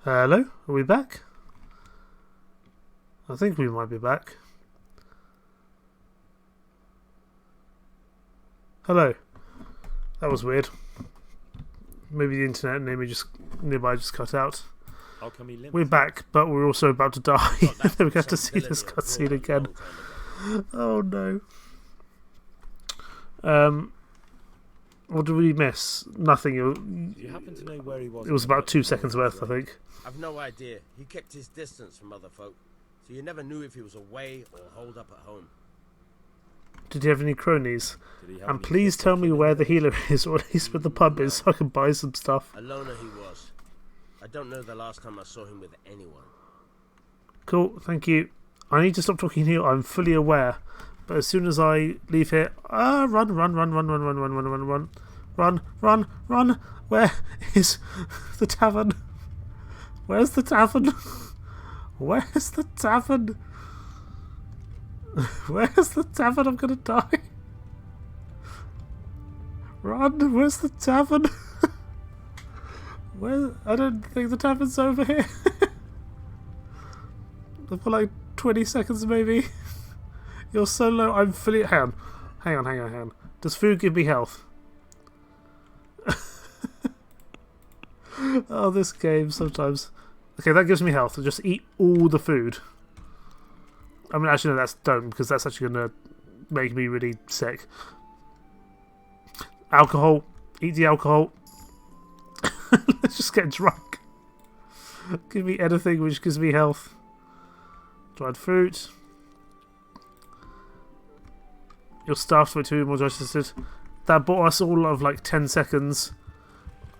Hello, are we back? I think we might be back. Hello. That was weird. Maybe the internet nearby just cut out. We're back, but we're also about to die. Then we have to see this cutscene again. Oh no. What did we miss? Nothing. Do you happen to know where he was? It was about 2 seconds worth, I think. I've no idea. He kept his distance from other folk, so you never knew if he was away or holed up at home. Did he have any cronies? And please tell me where the healer is, or at least where the pub is, so I can buy some stuff. A loner he was. I don't know the last time I saw him with anyone. Cool, thank you. I need to stop talking here, I'm fully aware. But as soon as I leave here... run. Where is the tavern? Where's the tavern? Where's the tavern? Where's the tavern? I'm gonna die. Run, where's the tavern? Where? I don't think the tavern's over here. For like 20 seconds maybe. You're so low, I'm fully... Hang on. Does food give me health? Oh, this game sometimes. Okay, that gives me health. I'll just eat all the food. I mean, actually, no, that's don't, because that's actually going to make me really sick. Alcohol. Eat the alcohol. Let's just get drunk. Give me anything which gives me health. Dried fruit. You're starved for 2 more digested. That bought us all of like 10 seconds.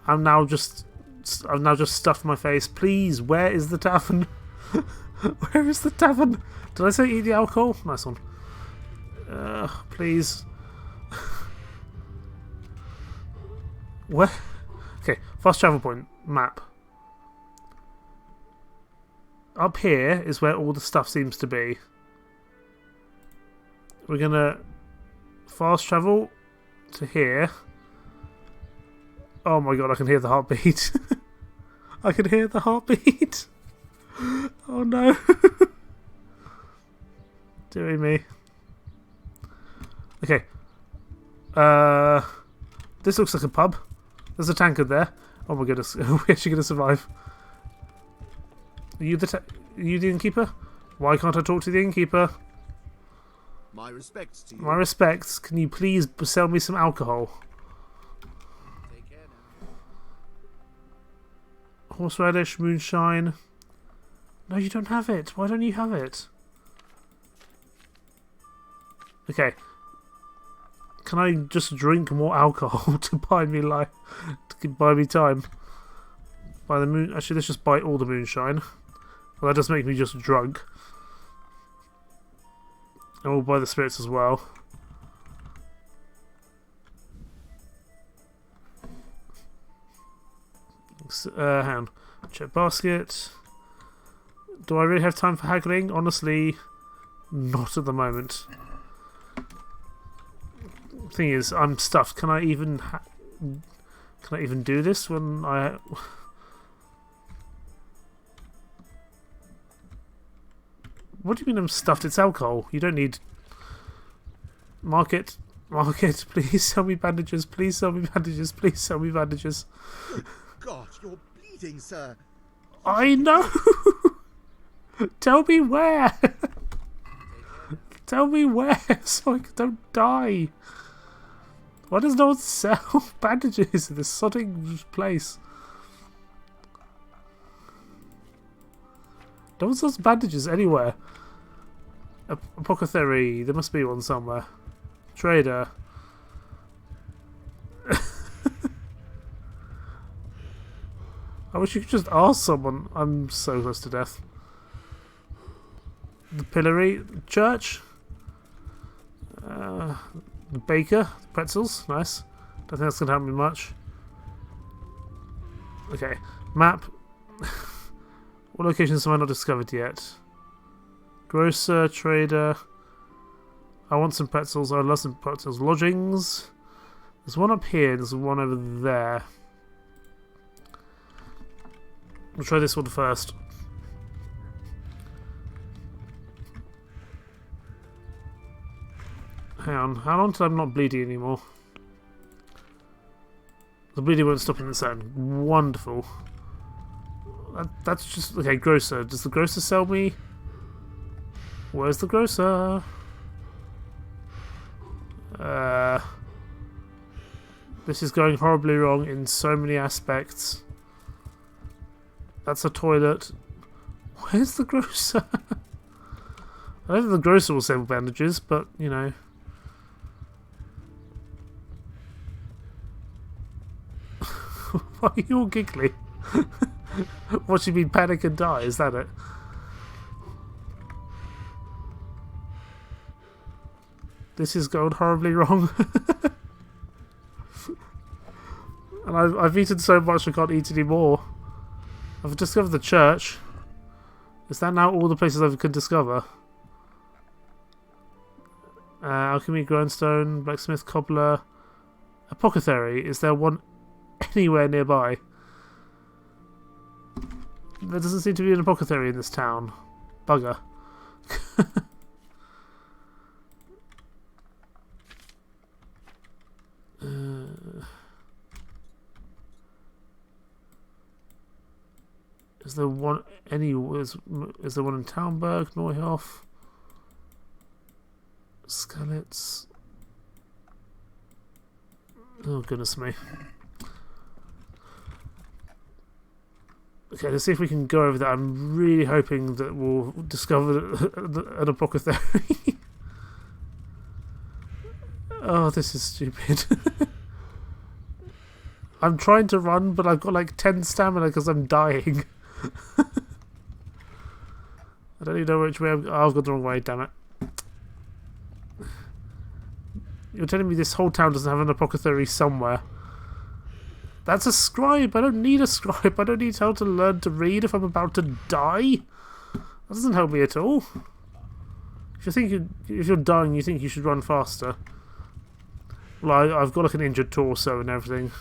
I've now just stuffed my face. Please, where is the tavern? Where is the tavern? Did I say eat the alcohol? Nice one. Please. Where? Okay, fast travel point. Map. Up here is where all the stuff seems to be. We're gonna fast travel to here. Oh my god, I can hear the heartbeat. I can hear the heartbeat. Oh no. Doing me. Okay. This looks like a pub. There's a tankard there. Oh my goodness. Are we actually going to survive? Are you the innkeeper? Why can't I talk to the innkeeper? My respects to you. My respects. Can you please sell me some alcohol? Take care now. Horseradish, moonshine. No, you don't have it. Why don't you have it? Okay. Can I just drink more alcohol to buy me time? Buy the moon. Actually, let's just buy all the moonshine. Well, that does make me just drunk. And we'll buy the spirits as well. Hang on. Check basket. Do I really have time for haggling? Honestly, not at the moment. Thing is, I'm stuffed. Can I even do this when I... What do you mean I'm stuffed? It's alcohol. You don't need... Market, please sell me bandages. Please sell me bandages. Please sell me bandages. God, you're bleeding, sir. I know! Tell me where! Tell me where so I don't die. Why does no one sell bandages in this sodding place? No one sells bandages anywhere. Apothecary, there must be one somewhere. Trader. I wish you could just ask someone. I'm so close to death. The pillory. Church. The baker. Pretzels. Nice. Don't think that's going to help me much. Okay. Map. What locations have I not discovered yet? Grocer. Trader. I want some pretzels. I love some pretzels. Lodgings. There's one up here. There's one over there. We'll try this one first. Hang on, how long till I'm not bleeding anymore? The bleeding won't stop in the end. Wonderful. That's just... Okay, grocer. Does the grocer sell me? Where's the grocer? This is going horribly wrong in so many aspects. That's a toilet. Where's the grocer? I don't think the grocer will sell bandages, but, you know... Why are you all giggly? What, you mean panic and die? Is that it? This is going horribly wrong. And I've eaten so much I can't eat anymore. I've discovered the church. Is that now all the places I can discover? Alchemy, grindstone, blacksmith, cobbler, apothecary. Is there one anywhere nearby? There doesn't seem to be an apothecary in this town. Bugger. Is there one is there one in Townburg, Neuhof? Skalitz? Oh goodness me. Okay, let's see if we can go over that. I'm really hoping that we'll discover an apothecary. Oh, this is stupid. I'm trying to run, but I've got like 10 stamina because I'm dying. I don't even know which way I've gone the wrong way, damn it. You're telling me this whole town doesn't have an apothecary somewhere? That's a scribe. I don't need a scribe. I don't need how to learn to read if I'm about to die. That doesn't help me at all. If you're dying, you think you should run faster. Well, I've got like an injured torso and everything.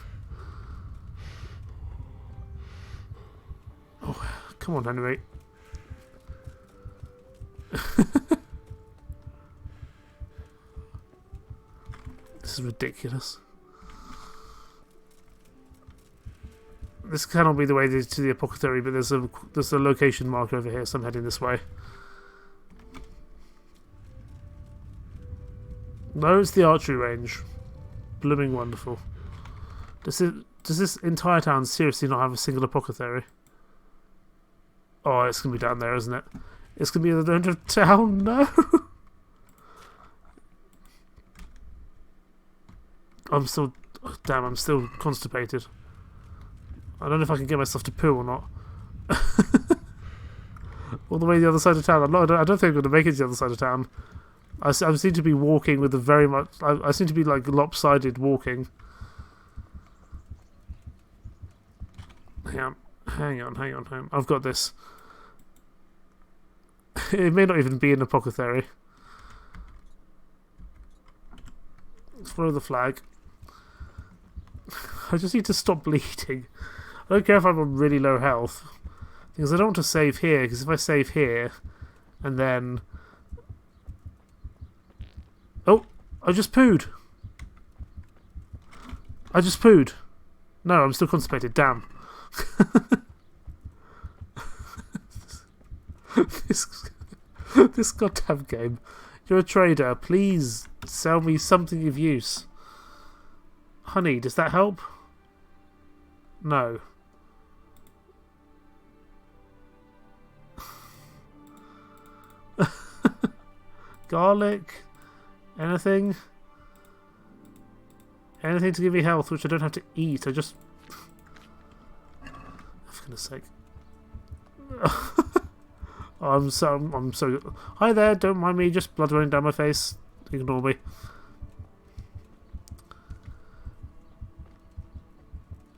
Oh, come on, Henry. This is ridiculous. This cannot be the way to the apothecary, but there's a location marker over here, so I'm heading this way. No, it's the archery range. Blooming wonderful. Does this entire town seriously not have a single apothecary? Oh, it's going to be down there, isn't it? It's going to be at the end of town? No! I'm still... Oh, damn, I'm still constipated. I don't know if I can get myself to poo or not. All the way to the other side of town. I don't think I'm going to make it to the other side of town. I seem to be walking with a very much... I seem to be like lopsided walking. Hang on. I've got this. It may not even be an apothecary. Let's follow the flag. I just need to stop bleeding. I don't care if I'm on really low health. Because I don't want to save here, because if I save here, and then... Oh! I just pooed! No, I'm still constipated, damn. This goddamn game. You're a trader, please sell me something of use. Honey, does that help? No. Garlic? Anything? Anything to give me health, which I don't have to eat. I just... For goodness sake. I'm so... Hi there, don't mind me, just blood running down my face. Ignore me.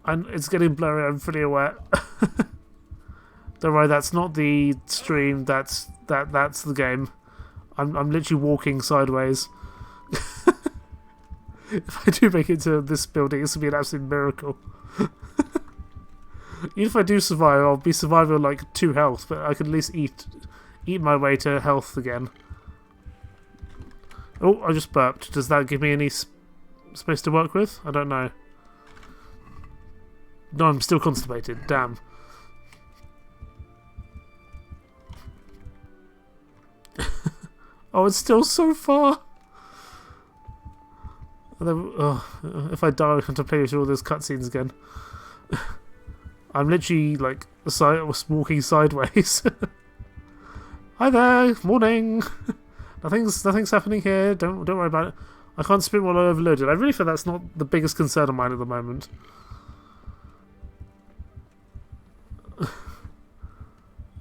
And it's getting blurry, I'm pretty aware. Don't worry, that's not the stream, that's the game. I'm literally walking sideways. If I do make it to this building, it's going to be an absolute miracle. Even if I do survive, I'll be surviving on like 2 health, but I can at least eat my way to health again. Oh, I just burped. Does that give me any space to work with? I don't know. No, I'm still constipated. Damn. Oh, it's still so far. And then, if I die, I have to play through all those cutscenes again. I'm literally like walking sideways. Hi there, morning. Nothing's happening here. Don't worry about it. I can't sprint while I overloaded. I really feel that's not the biggest concern of mine at the moment.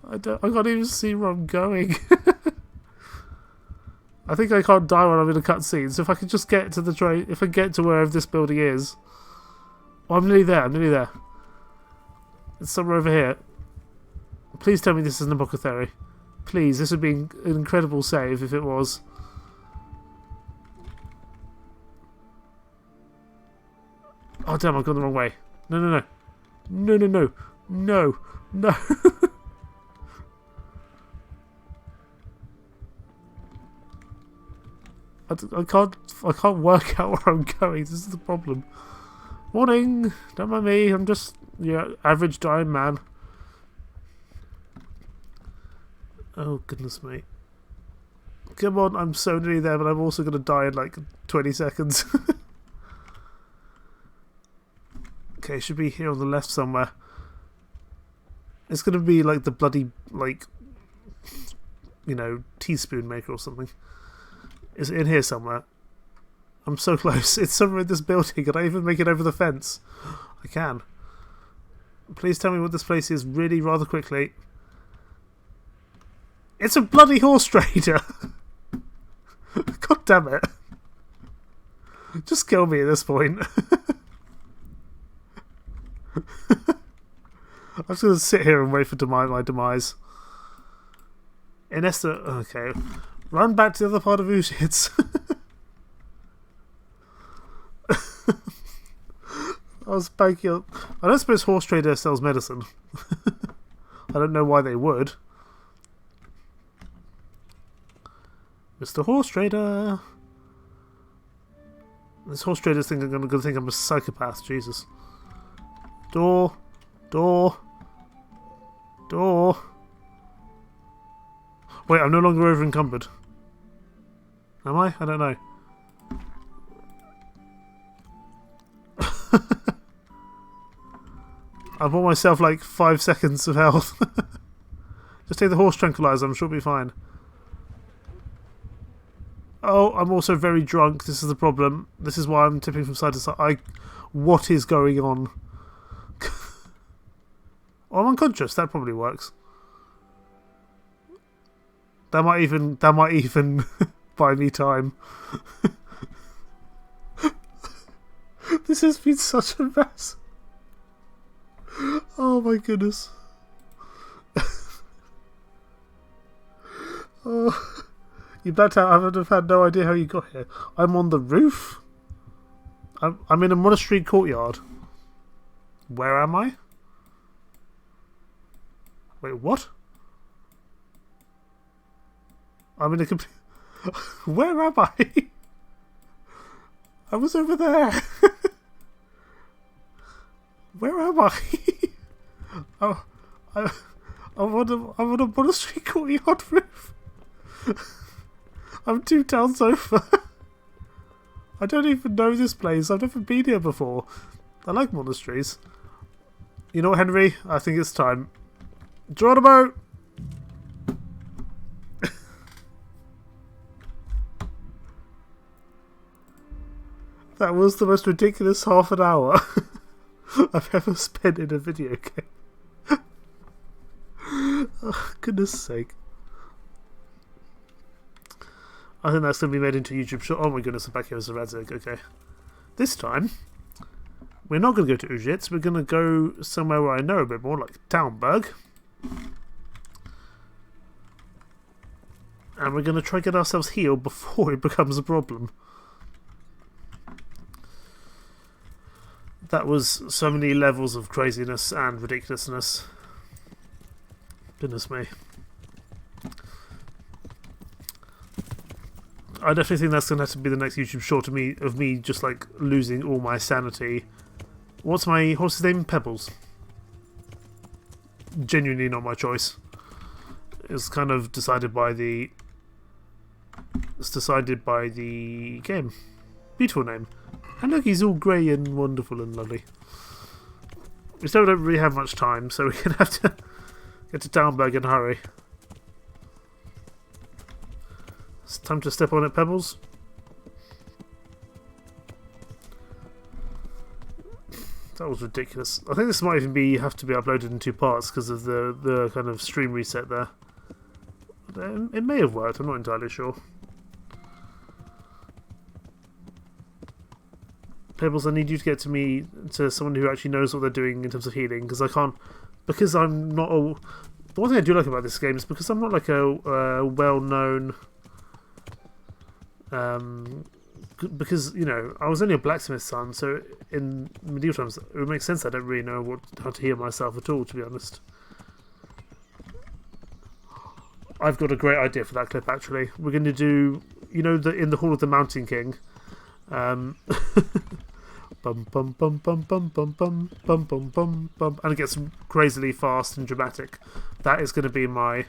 I can't even see where I'm going. I think I can't die when I'm in a cutscene. So if I could just get to the train, if I get to wherever this building is, oh, I'm nearly there. I'm nearly there. It's somewhere over here. Please tell me this is an apothecary. Please, this would be an incredible save if it was. Oh damn! I've gone the wrong way. No, no, no, no, no, no, no, no. I can't work out where I'm going. This is the problem. Morning. Don't mind me. I'm just average dying man. Oh goodness me. Come on, I'm so nearly there, but I'm also going to die in like 20 seconds. Okay, it should be here on the left somewhere. It's going to be like the bloody, like, teaspoon maker or something. Is it in here somewhere? I'm so close. It's somewhere in this building. Can I even make it over the fence? I can. Please tell me what this place is really rather quickly. It's a bloody horse trader! God damn it. Just kill me at this point. I'm just going to sit here and wait for my demise. Inesta... Okay. Run back to the other part of Ushitz. I was banking on... I don't suppose horse trader sells medicine. I don't know why they would. Mr. Horse Trader. This horse trader's going to think I'm a psychopath. Jesus. Door. Door. Door. Wait, I'm no longer over encumbered. Am I? I don't know. I bought myself like 5 seconds of health. Just take the horse tranquilizer, I'm sure it'll be fine. Oh, I'm also very drunk. This is the problem. This is why I'm tipping from side to side. What is going on? Oh, I'm unconscious. That probably works. That might even buy me time. This has been such a mess. Oh my goodness. Oh, you blacked out. I would have had no idea how you got here. I'm on the roof. I'm in a monastery courtyard. Where am I? Wait, what? I'm in a complete... Where am I? I was over there. Where am I? I'm on a monastery courtyard roof. I'm 2 towns over. I don't even know this place. I've never been here before. I like monasteries. You know what, Henry? I think it's time. Geronimo! That was the most ridiculous half an hour I've ever spent in a video game. Oh, goodness sake. I think that's going to be made into a YouTube short. Oh my goodness, the back here is a Radzig. Okay. This time, we're not going to go to Ujitz. We're going to go somewhere where I know a bit more, like Townburg. And we're going to try to get ourselves healed before it becomes a problem. That was so many levels of craziness and ridiculousness. Goodness me. I definitely think that's going to have to be the next YouTube short of me just like losing all my sanity. What's my horse's name? Pebbles. Genuinely not my choice. It's kind of decided by the... It's decided by the game. Beautiful name. And look, he's all grey and wonderful and lovely. We still don't really have much time, so we're going to have to get to Talmberg in a hurry. It's time to step on it, Pebbles. That was ridiculous. I think this might even have to be uploaded in 2 parts because of the kind of stream reset there. It may have worked, I'm not entirely sure. Pebbles, I need you to get to someone who actually knows what they're doing in terms of healing, because I can't, because I'm not a... The one thing I do like about this game is because I'm not like a well-known... because, you know, I was only a blacksmith's son, so in medieval times it would make sense I don't really know how to heal myself at all, to be honest. I've got a great idea for that clip, actually. We're going to do, you know, in the Hall of the Mountain King. Bum bum bum bum bum bum bum bum bum bum bum, and it gets crazily fast and dramatic. That is going to be my...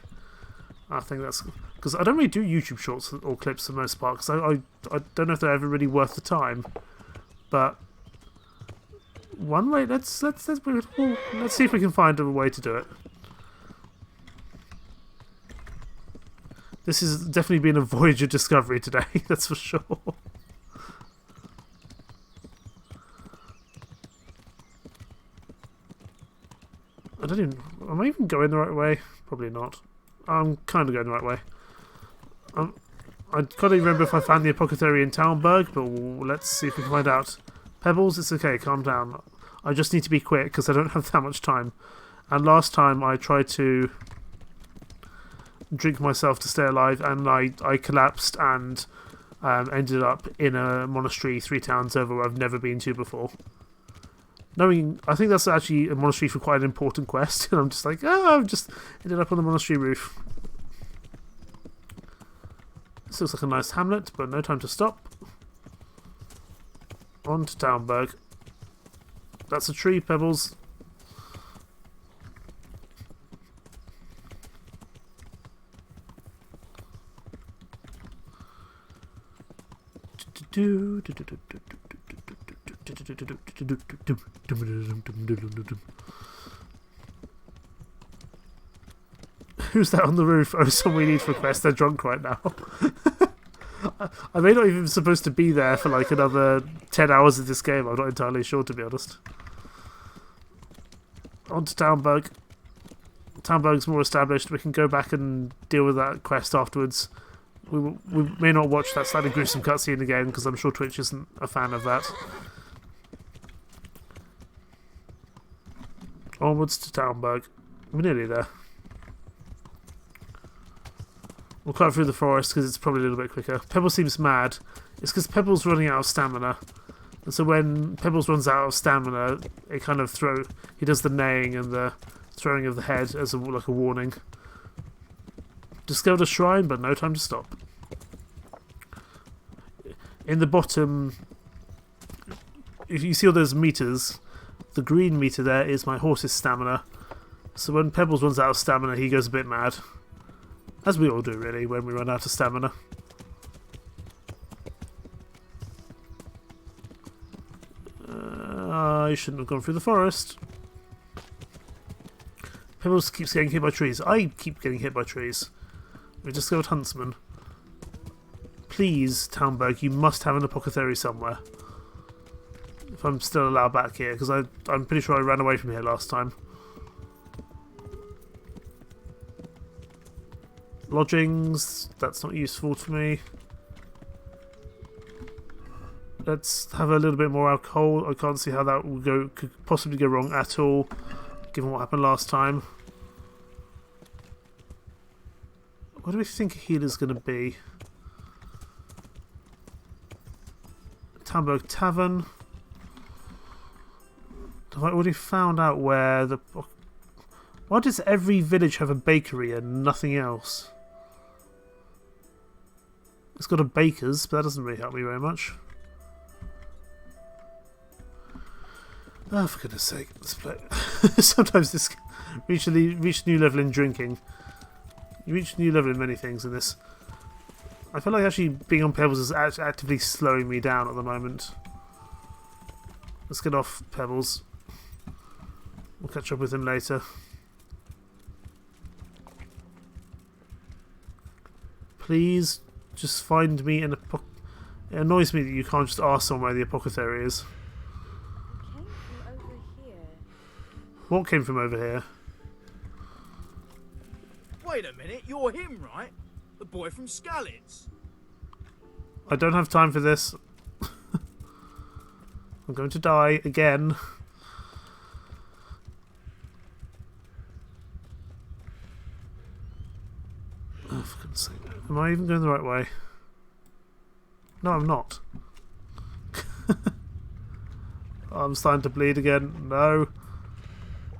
I think that's... Because I don't really do YouTube shorts or clips for the most part, because I don't know if they're ever really worth the time. But one way, let's see if we can find a way to do it. This has definitely been a voyage of discovery today, that's for sure. Am I even going the right way? Probably not. I'm kind of going the right way. I can't even remember if I found the apothecary in Talmberg, but let's see if we can find out. Pebbles, it's okay, calm down. I just need to be quick because I don't have that much time. And last time I tried to drink myself to stay alive, and I collapsed and ended up in a monastery 3 towns over where I've never been to before. I think that's actually a monastery for quite an important quest, and I'm just like, I've just ended up on the monastery roof. This looks like a nice hamlet, but no time to stop. On to Talmberg. That's a tree, Pebbles. Who's that on the roof? Oh, someone we need for a quest. They're drunk right now. I may not even be supposed to be there for like another 10 hours of this game. I'm not entirely sure, to be honest. On to Talmberg. Talmberg's more established. We can go back and deal with that quest afterwards. We may not watch that slightly gruesome cutscene again, because I'm sure Twitch isn't a fan of that. Onwards to Talmberg. We're nearly there. We'll cut through the forest because it's probably a little bit quicker. Pebbles seems mad. It's because Pebbles running out of stamina. And so when Pebbles runs out of stamina, it kind of he does the neighing and the throwing of the head as like a warning. Discovered a shrine, but no time to stop. In the bottom, if you see all those meters, the green meter there is my horse's stamina. So when Pebbles runs out of stamina, he goes a bit mad. As we all do, really, when we run out of stamina. I shouldn't have gone through the forest. Pebbles keeps getting hit by trees. I keep getting hit by trees. We discovered Huntsman. Please, Talmberg, you must have an apothecary somewhere. If I'm still allowed back here, because I'm pretty sure I ran away from here last time. Lodgings, that's not useful to me. Let's have a little bit more alcohol. I can't see how that could possibly go wrong at all, given what happened last time. What do we think a healer's going to be? Talmberg Tavern. Have I already found out where the... Why does every village have a bakery and nothing else? It's got a baker's, but that doesn't really help me very much. Oh, for goodness sake. Let's play. Sometimes this... Reach a new level in drinking. You reach a new level in many things in this. I feel like actually being on Pebbles is actively slowing me down at the moment. Let's get off Pebbles. We'll catch up with him later. Please just find me an apoc... It annoys me that you can't just ask someone where the apothecary is. Came from over here. What came from over here? Wait a minute, you're him, right? The boy from Skalitz. I don't have time for this. I'm going to die again. Oh, for goodness sake. Am I even going the right way? No, I'm not. I'm starting to bleed again. No.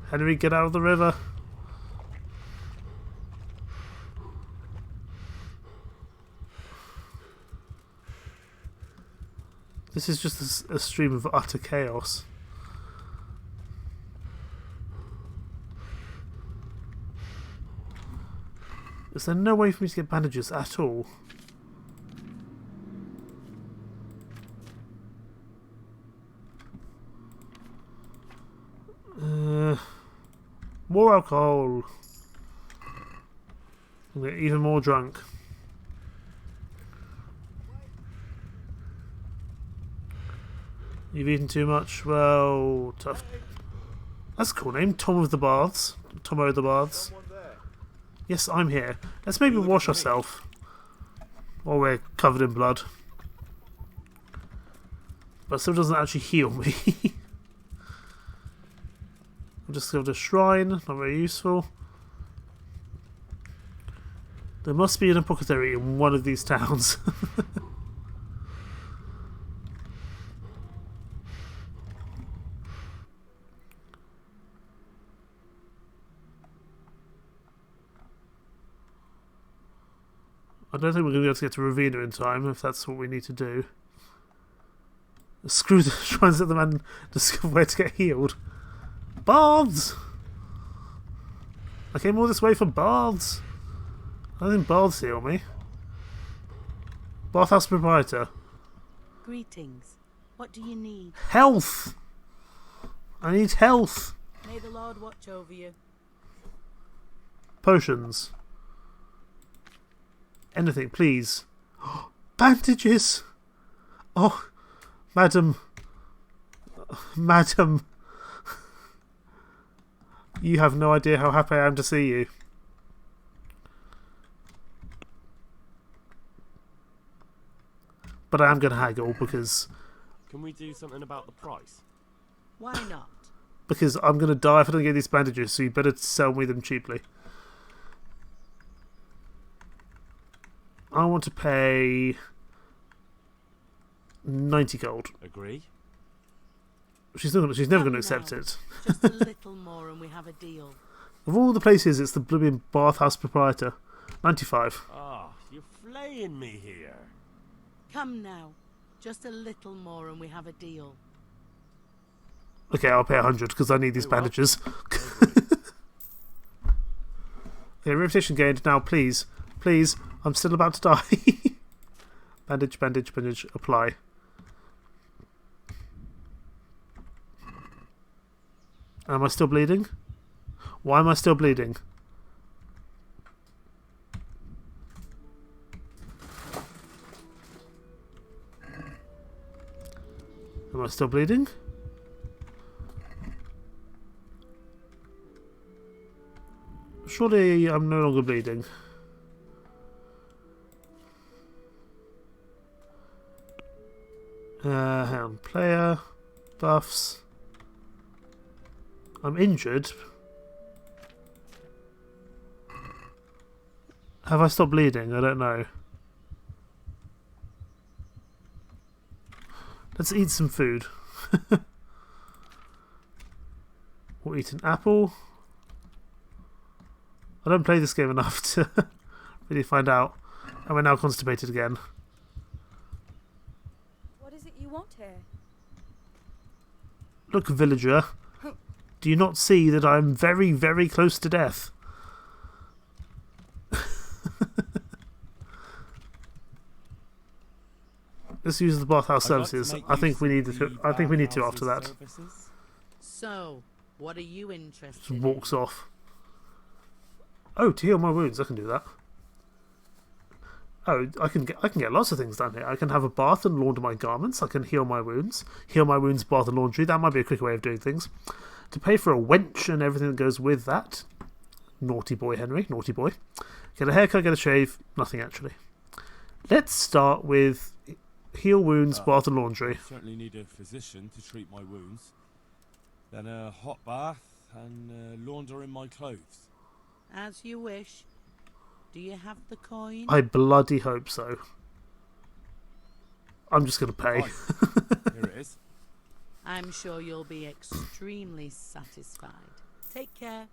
Henry, get out of the river. This is just a stream of utter chaos. Is there no way for me to get bandages at all? More alcohol. I'm gonna get even more drunk. You've eaten too much? Well, tough. That's a cool name. Tom of the Baths. Tomo of the Baths. Yes, I'm here. Let's maybe wash ourselves. While we're covered in blood. But it still doesn't actually heal me. I've just got a shrine. Not very useful. There must be an apothecary in one of these towns. I don't think we're going to be able to get to Ravina in time, if that's what we need to do. Screw the shrines, let the man discover where to get healed. Baths! I came all this way for baths. I don't think baths heal me. Bathhouse proprietor. Greetings. What do you need? Health! I need health. May the Lord watch over you. Potions. Anything, please. Bandages! Oh, madam. Madam. You have no idea how happy I am to see you. But I am going to haggle because... Can we do something about the price? Why not? Because I'm going to die if I don't get these bandages, so you better sell me them cheaply. I want to pay 90 gold. Agree. She's never going to accept it. Just a little more and we have a deal. Of all the places, it's the blooming bathhouse proprietor. 95. Ah, you're flaying me here. Come now. Just a little more and we have a deal. Okay, I'll pay 100 because I need these bandages. Okay, reputation gained. Now, please. Please. I'm still about to die. Bandage, bandage, bandage. Apply. Am I still bleeding? Why am I still bleeding? Am I still bleeding? Surely I'm no longer bleeding. Hang on. Player. Buffs. I'm injured. Have I stopped bleeding? I don't know. Let's eat some food. We'll eat an apple. I don't play this game enough to really find out. And we're now constipated again. What is it you want here? Look, villager. Do you not see that I'm very, very close to death? Let's use the bathhouse services. I think we need to. I think we need to after that. So, what are you interested Just walks off. Oh, to heal my wounds, I can do that. Oh, I can get lots of things done here. I can have a bath and launder my garments. I can heal my wounds, bath and laundry. That might be a quick way of doing things. To pay for a wench and everything that goes with that. Naughty boy, Henry. Naughty boy. Get a haircut, get a shave. Nothing actually. Let's start with heal wounds, bath and laundry. Certainly need a physician to treat my wounds. Then a hot bath and laundering my clothes. As you wish. Do you have the coin? I bloody hope so. I'm just going to pay. Right. Here it is. I'm sure you'll be extremely satisfied. Take care.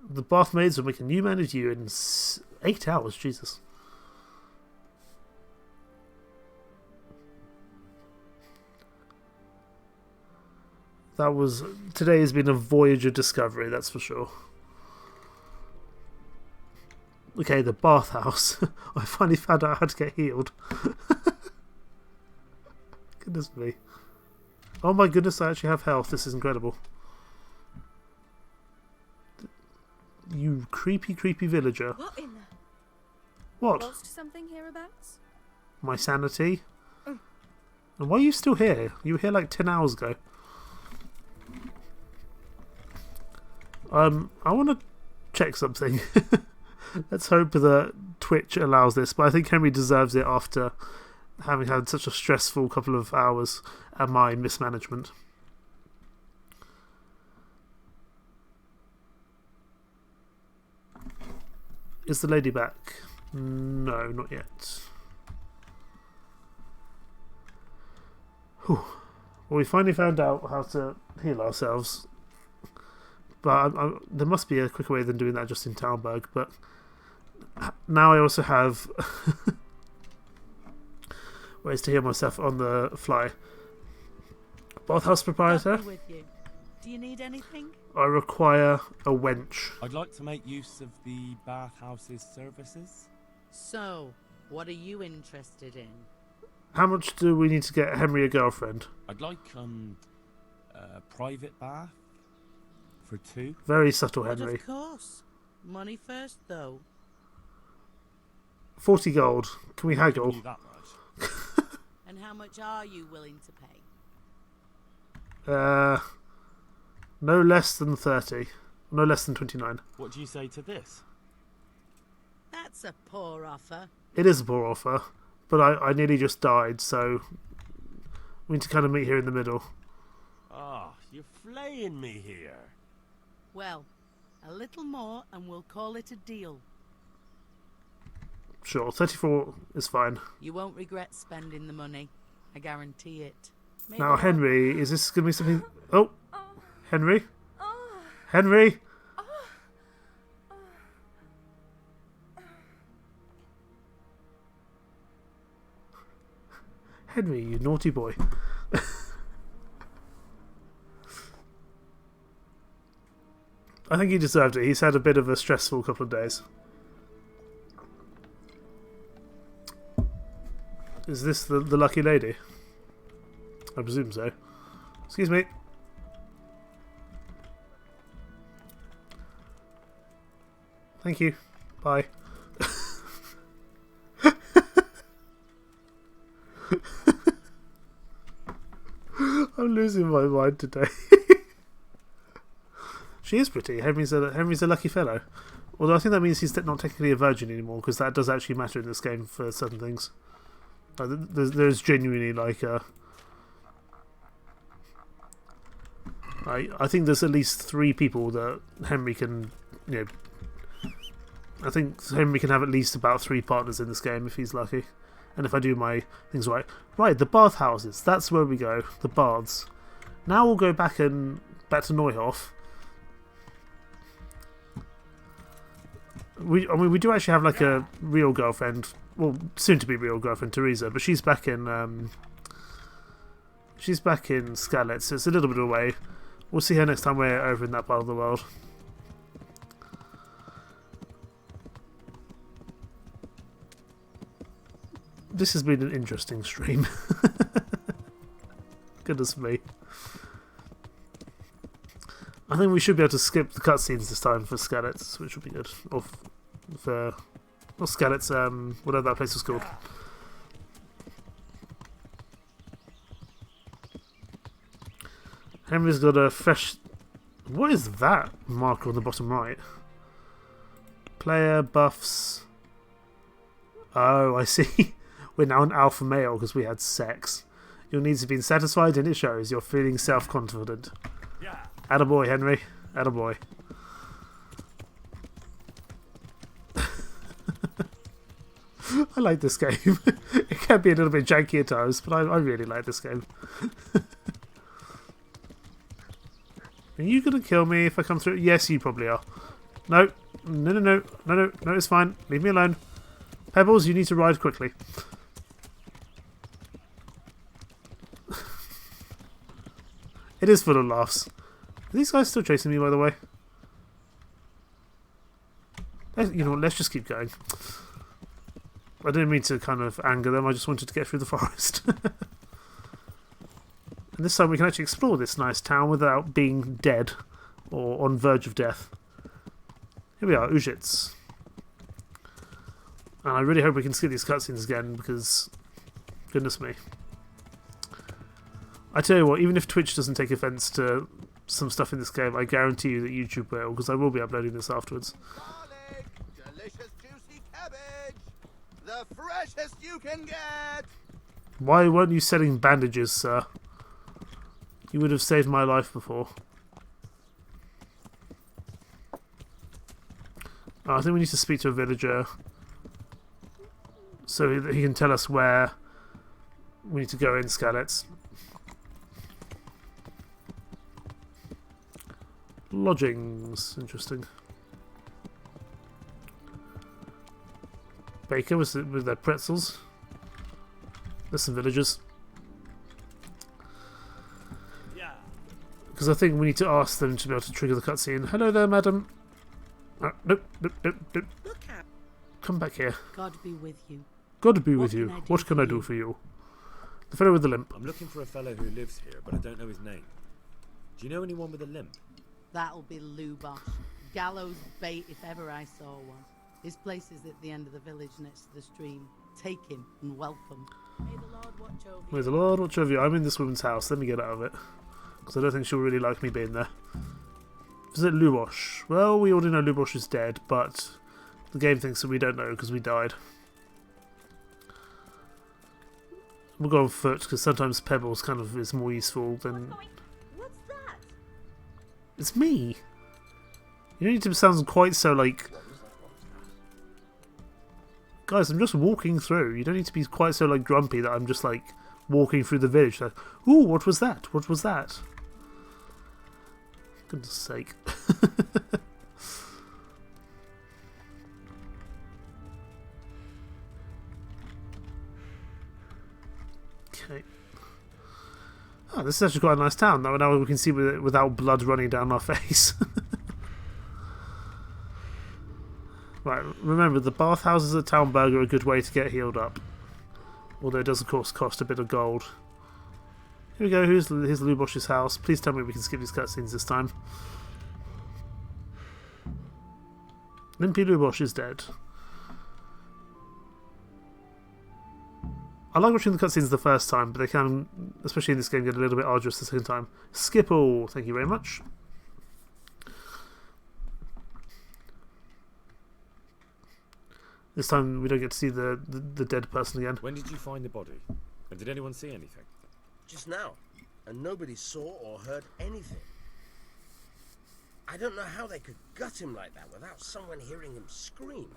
The bath maids will make a new man of you in 8 hours. Jesus. Today has been a voyage of discovery, that's for sure. Okay, the bathhouse. I finally found out how to get healed. Goodness me. Oh my goodness, I actually have health. This is incredible. You creepy, creepy villager. What in the... What? Lost something hereabouts? My sanity? And why are you still here? You were here like 10 hours ago. I want to check something. Let's hope that Twitch allows this, but I think Henry deserves it after having had such a stressful couple of hours and my mismanagement. Is the lady back? No, not yet. Whew. Well, we finally found out how to heal ourselves. But there must be a quicker way than doing that just in Talmberg. But now I also have ways to heal myself on the fly. Bathhouse proprietor. With you. Do you need anything? I require a wench. I'd like to make use of the bathhouse's services. So, what are you interested in? How much do we need to get Henry a girlfriend? I'd like a private bath for 2. Very subtle, But Henry. of course. Money first, though. 40 gold. Can we Give haggle? you that much. And how much are you willing to pay? No less than 30. No less than 29. What do you say to this? That's a poor offer. It is a poor offer, but I nearly just died, so we need to kind of meet here in the middle. Ah, you're flaying me here. Well, a little more and we'll call it a deal. Sure, 34 is fine. You won't regret spending the money. I guarantee it. Maybe Now, not. Henry, is this going to be something... Oh! Henry? Henry? Henry, you naughty boy. I think he deserved it. He's had a bit of a stressful couple of days. Is this the lucky lady? I presume so. Excuse me. Thank you. Bye. I'm losing my mind today. She is pretty. Henry's a lucky fellow. Although I think that means he's not technically a virgin anymore, because that does actually matter in this game for certain things. There's genuinely like a... I think there's at least 3 people that Henry can, I think Henry can have at least about 3 partners in this game if he's lucky. And if I do my things right. Right, the bathhouses. That's where we go. The baths. Now we'll go back and back to Neuhoff. I mean, we do actually have like a real girlfriend, well, soon to be real girlfriend, Teresa, but she's back in Scarlet, so it's a little bit away. We'll see her next time we're over in that part of the world. This has been an interesting stream. Goodness me. I think we should be able to skip the cutscenes this time for Skalitz, which would be good. Or for... not Skalitz, whatever that place was called. Henry's got a fresh... What is that marker on the bottom right? Player buffs... Oh, I see. We're now an alpha male because we had sex. Your needs have been satisfied and it shows. You're feeling self-confident. Yeah. Attaboy, Henry. Attaboy. I like this game. It can be a little bit janky at times, but I really like this game. Are you going to kill me if I come through? Yes, you probably are. No. No, no, no. No, no. No, it's fine. Leave me alone. Pebbles, you need to ride quickly. It is full of laughs. Are these guys still chasing me, by the way? You know what, let's just keep going. I didn't mean to kind of anger them, I just wanted to get through the forest. And this time we can actually explore this nice town without being dead or on verge of death. Here we are, Ujits. And I really hope we can skip these cutscenes again because, goodness me. I tell you what, even if Twitch doesn't take offence to some stuff in this game, I guarantee you that YouTube will, because I will be uploading this afterwards. Garlic, delicious juicy cabbage, the freshest you can get. Why weren't you selling bandages, sir? You would have saved my life before. Oh, I think we need to speak to a villager so that he can tell us where we need to go in Skalitz. Lodgings, interesting. Baker with their pretzels. There's some villagers. Yeah. Because I think we need to ask them to be able to trigger the cutscene. Hello there, madam. Nope, nope, nope, nope. Look at. Come back here. God be with you. God be with What you. can I do What can for I do you? for you? The fellow with the limp. I'm looking for a fellow who lives here, but I don't know his name. Do you know anyone with a limp? That'll be Lubosh. Gallows bait if ever I saw one. His place is at the end of the village next to the stream. Take him and welcome. May the Lord watch over you. May the Lord watch over you. I'm in this woman's house. Let me get out of it. Because I don't think she'll really like me being there. Visit Lubosh. Well, we already know Lubosh is dead, but the game thinks that we don't know because we died. We'll go on foot because sometimes Pebbles kind of is more useful than... What's that? It's me! You don't need to sound quite so like... Guys, I'm just walking through. You don't need to be quite so like grumpy that I'm just like walking through the village like, ooh, what was that? What was that? Goodness sake. Okay. Oh, this is actually quite a nice town. Now we can see without blood running down our face. Right, remember, the bathhouses at Townburg are a good way to get healed up. Although it does, of course, cost a bit of gold. Here we go, here's Lubosh's house. Please tell me we can skip these cutscenes this time. Limpy Lubosh is dead. I like watching the cutscenes the first time, but they can, especially in this game, get a little bit arduous the second time. Skip all, thank you very much. This time we don't get to see the dead person again. When did you find the body? And did anyone see anything? Just now. And nobody saw or heard anything. I don't know how they could gut him like that without someone hearing him scream.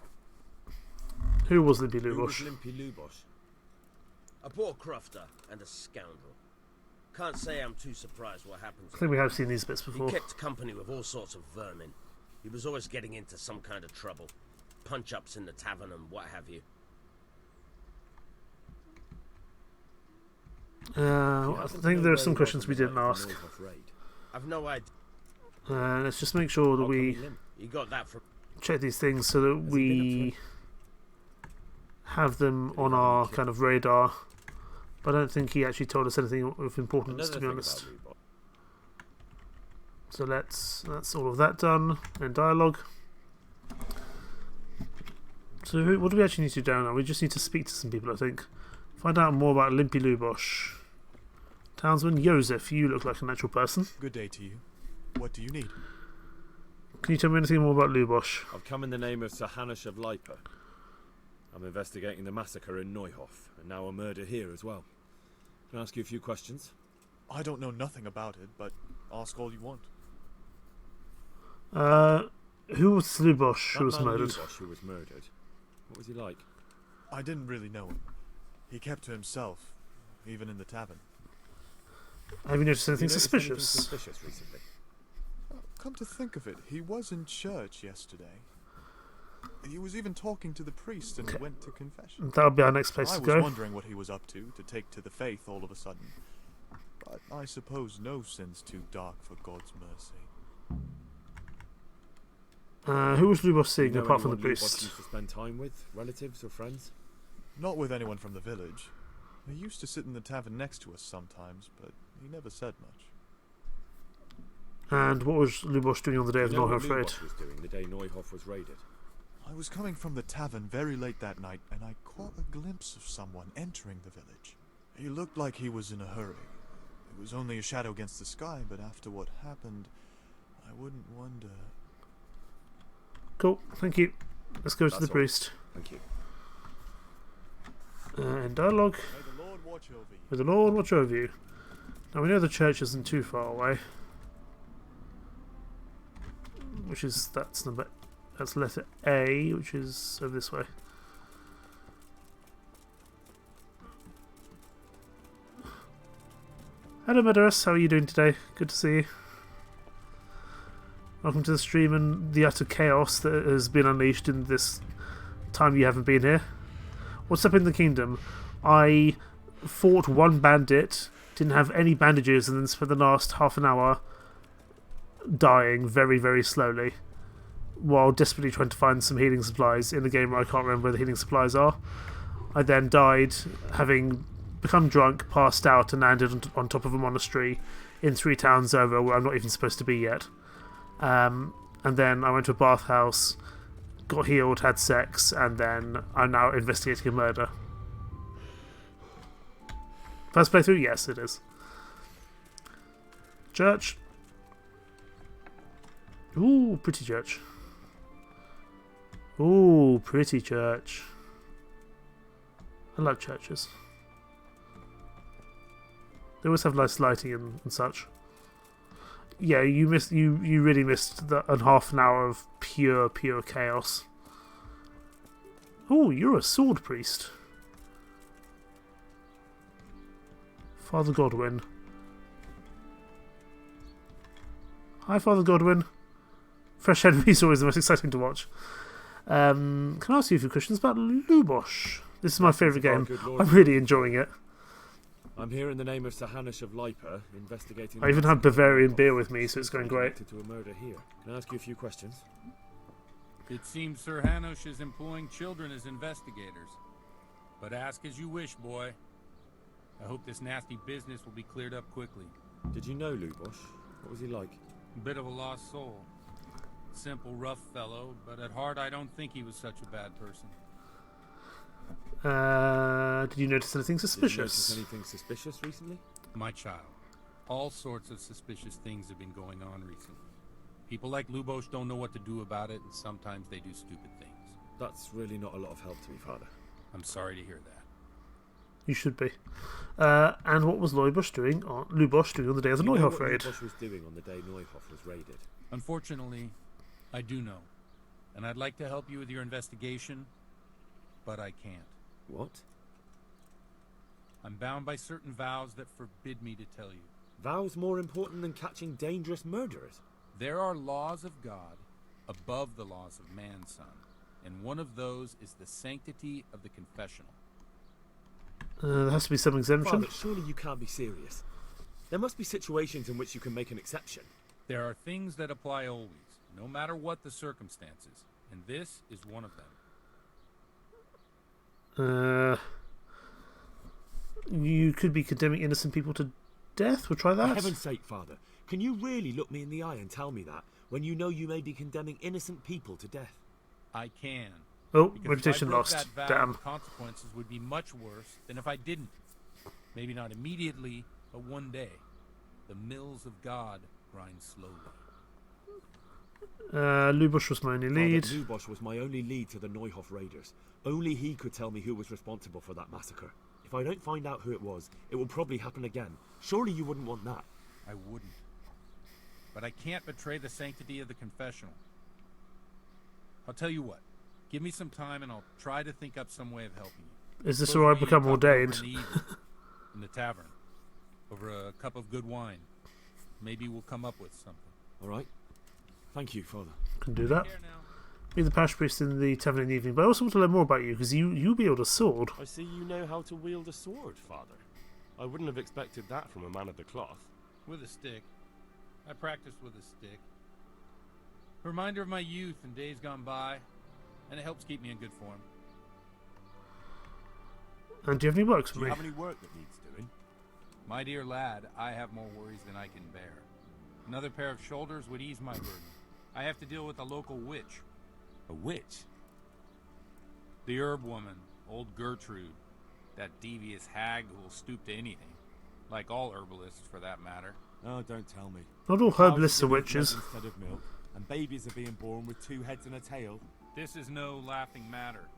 Who was Limpy Who was Lubosh? Limpy Lubosh? A poor crofter and a scoundrel. Can't say I'm too surprised what happened to I think we have seen these bits him. before. He kept company with all sorts of vermin. He was always getting into some kind of trouble. Punch-ups in the tavern and what have you. I think there are some questions we didn't ask. I've no idea. Let's just make sure that we You got that from... check these things so that we have them on our kind of radar. But I don't think he actually told us anything of importance, to be honest. So that's all of that done in dialogue. So what do we actually need to do now? We just need to speak to some people, I think. Find out more about Limpy Lubosh. Townsman Joseph, you look like a natural person. Good day to you. What do you need? Can you tell me anything more about Lubosh? I've come in the name of Sir Hanush of Lipa. I'm investigating the massacre in Neuhof, and now a murder here as well. Can I ask you a few questions? I don't know nothing about it, but ask all you want. Who was Lubosh who was That man murdered? Lubosh who was murdered. What was he like? I didn't really know him. He kept to himself, even in the tavern. Have you noticed anything Have you noticed anything suspicious? suspicious recently? Come to think of it, he was in church yesterday. He was even talking to the priest and went to confession. That'll be our next place I to was go. wondering what he was up to take to the faith all of a sudden. But I suppose no sin's too dark for God's mercy. Who was Lubosh seeing Do you know apart from the anyone Lubosh priest? used to spend time with? Relatives or friends? Not with anyone from the village. He used to sit in the tavern next to us sometimes, but he never said much. And what was Lubosh doing on the day of Do you know what Neuhof raid? Lubosh was doing the day Neuhof was raided? I was coming from the tavern very late that night, and I caught a glimpse of someone entering the village. He looked like he was in a hurry. It was only a shadow against the sky, but after what happened, I wouldn't wonder... Cool, thank you. Let's go to That's the all. priest. Thank you. In dialogue. May the Lord watch over you. May the Lord watch over you. Now we know the church isn't too far away. That's letter A, which is over this way. Hello Medeiros, how are you doing today? Good to see you. Welcome to the stream and the utter chaos that has been unleashed in this time you haven't been here. What's up in the kingdom? I fought one bandit, didn't have any bandages, and then spent the last half an hour dying very, very slowly while desperately trying to find some healing supplies in a game where I can't remember where the healing supplies are. I then died, having become drunk, passed out, and landed on top of a monastery in 3 towns over where I'm not even supposed to be yet. And then I went to a bathhouse, got healed, had sex, and then I'm now investigating a murder. First playthrough? Yes, it is. Church. Ooh, pretty church. Ooh, pretty church. I love churches. They always have nice lighting and such. Yeah, you really missed a half an hour of pure chaos. Oh, you're a sword priest. Father Godwin. Hi, Father Godwin. Fresh enemies always the most exciting to watch. Can I ask you a few questions about Lubosh? This is my favourite game. I'm really enjoying it. I'm here in the name of Sir Hanush of Lipa, investigating... I even have Bavarian beer with me, so it's going great. ...connected to a murder here. Can I ask you a few questions? It seems Sir Hanush is employing children as investigators. But ask as you wish, boy. I hope this nasty business will be cleared up quickly. Did you know Lubosh? What was he like? Bit of a lost soul. Simple, rough fellow, but at heart I don't think he was such a bad person. Did you notice anything suspicious? Did you notice anything suspicious recently? My child, all sorts of suspicious things have been going on recently. People like Lubosh don't know what to do about it, and sometimes they do stupid things. That's really not a lot of help to me, Father. I'm sorry to hear that. You should be. And what was Lubosh doing on the day of the Neuhof raid? What Lubosh was doing on the day Neuhof was raided? Unfortunately, I do know. And I'd like to help you with your investigation, but I can't. What? I'm bound by certain vows that forbid me to tell you. Vows more important than catching dangerous murderers? There are laws of God above the laws of man, son. And one of those is the sanctity of the confessional. There has to be some exemption. Father, surely you can't be serious. There must be situations in which you can make an exception. There are things that apply always, no matter what the circumstances. And this is one of them. You could be condemning innocent people to death. We'll try that. For heaven's sake, Father, can you really look me in the eye and tell me that when you know you may be condemning innocent people to death? I can. Oh, Because reputation if I broke lost. that vow, Damn. the consequences would be much worse than if I didn't. Maybe not immediately, but one day. The mills of God grind slowly. Lubosh was my only lead. Father, Lubosh was my only lead to the Neuhof raiders. Only he could tell me who was responsible for that massacre. If I don't find out who it was, it will probably happen again. Surely you wouldn't want that. I wouldn't. But I can't betray the sanctity of the confessional. I'll tell you what. Give me some time and I'll try to think up some way of helping you. Is this Suppose where I we become talk over ordained? In the evening, in the tavern. Over a cup of good wine. Maybe we'll come up with something. All right. Thank you, Father. Can do that. Take care now. Be the parish priest in the tavern in the evening. But I also want to learn more about you, because you wield a sword. I see you know how to wield a sword, Father. I wouldn't have expected that from a man of the cloth. With a stick. I practiced with a stick. A reminder of my youth and days gone by, and it helps keep me in good form. And do you have any works for Do you me? have any work that needs doing? My dear lad, I have more worries than I can bear. Another pair of shoulders would ease my burden. I have to deal with a local witch. A witch? The herb woman, old Gertrude. That devious hag who will stoop to anything. Like all herbalists, for that matter. Oh, don't tell me. Not all Cows herbalists are giving witches. blood instead of milk, and babies are being born with 2 heads and a tail. This is no laughing matter.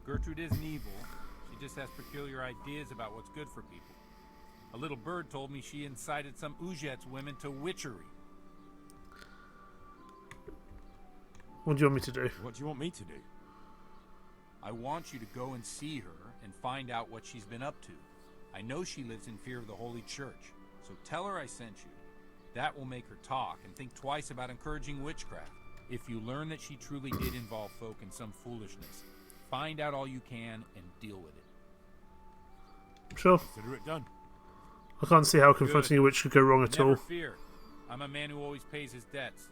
Gertrude isn't evil. She just has peculiar ideas about what's good for people. A little bird told me she incited some Ujet's women to witchery. What do you want me to do? What do you want me to do? I want you to go and see her and find out what she's been up to. I know she lives in fear of the Holy Church, so tell her I sent you. That will make her talk and think twice about encouraging witchcraft. If you learn that she truly did involve folk in some foolishness, find out all you can and deal with it. Sure. Consider it done. I can't see how confronting a witch could go wrong at Never all. fear. I'm a man who always pays his debts.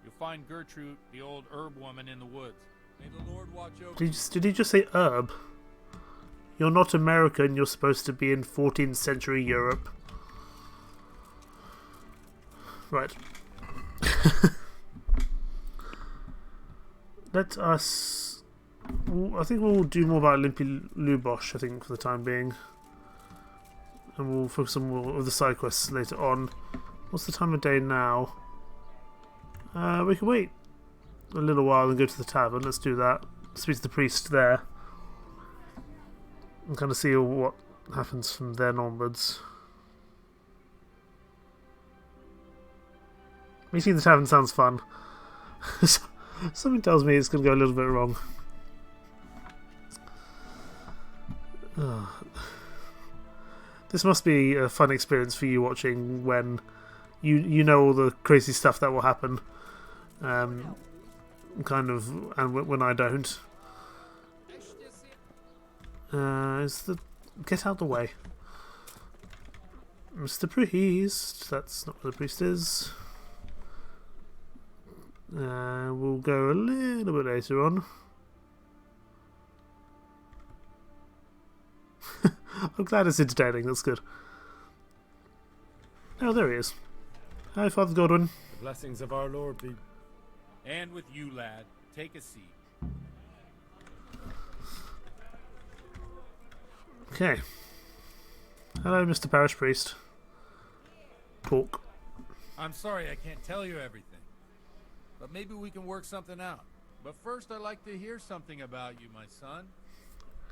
You'll find Gertrude, the old herb woman, in the woods. May the Lord watch over you. Did he just say herb? You're not American, you're supposed to be in 14th century Europe. Right. Let us... I think we'll do more about Limpy Lubosh, I think, for the time being. And we'll focus on more of the side quests later on. What's the time of day now? We can wait a little while and go to the tavern. Let's do that. Speak to the priest there. And kind of see what happens from then onwards. Meeting the tavern sounds fun. Something tells me it's going to go a little bit wrong. This must be a fun experience for you watching when you know all the crazy stuff that will happen. Kind of, and when I don't. Get out the way. Mr. Priest. That's not what the priest is. We'll go a little bit later on. I'm glad it's entertaining, that's good. Oh, there he is. Hi, Father Godwin. The blessings of our Lord be... And with you, lad. Take a seat. Okay. Hello, Mr. Parish Priest. Talk. I'm sorry I can't tell you everything. But maybe we can work something out. But first I'd like to hear something about you, my son.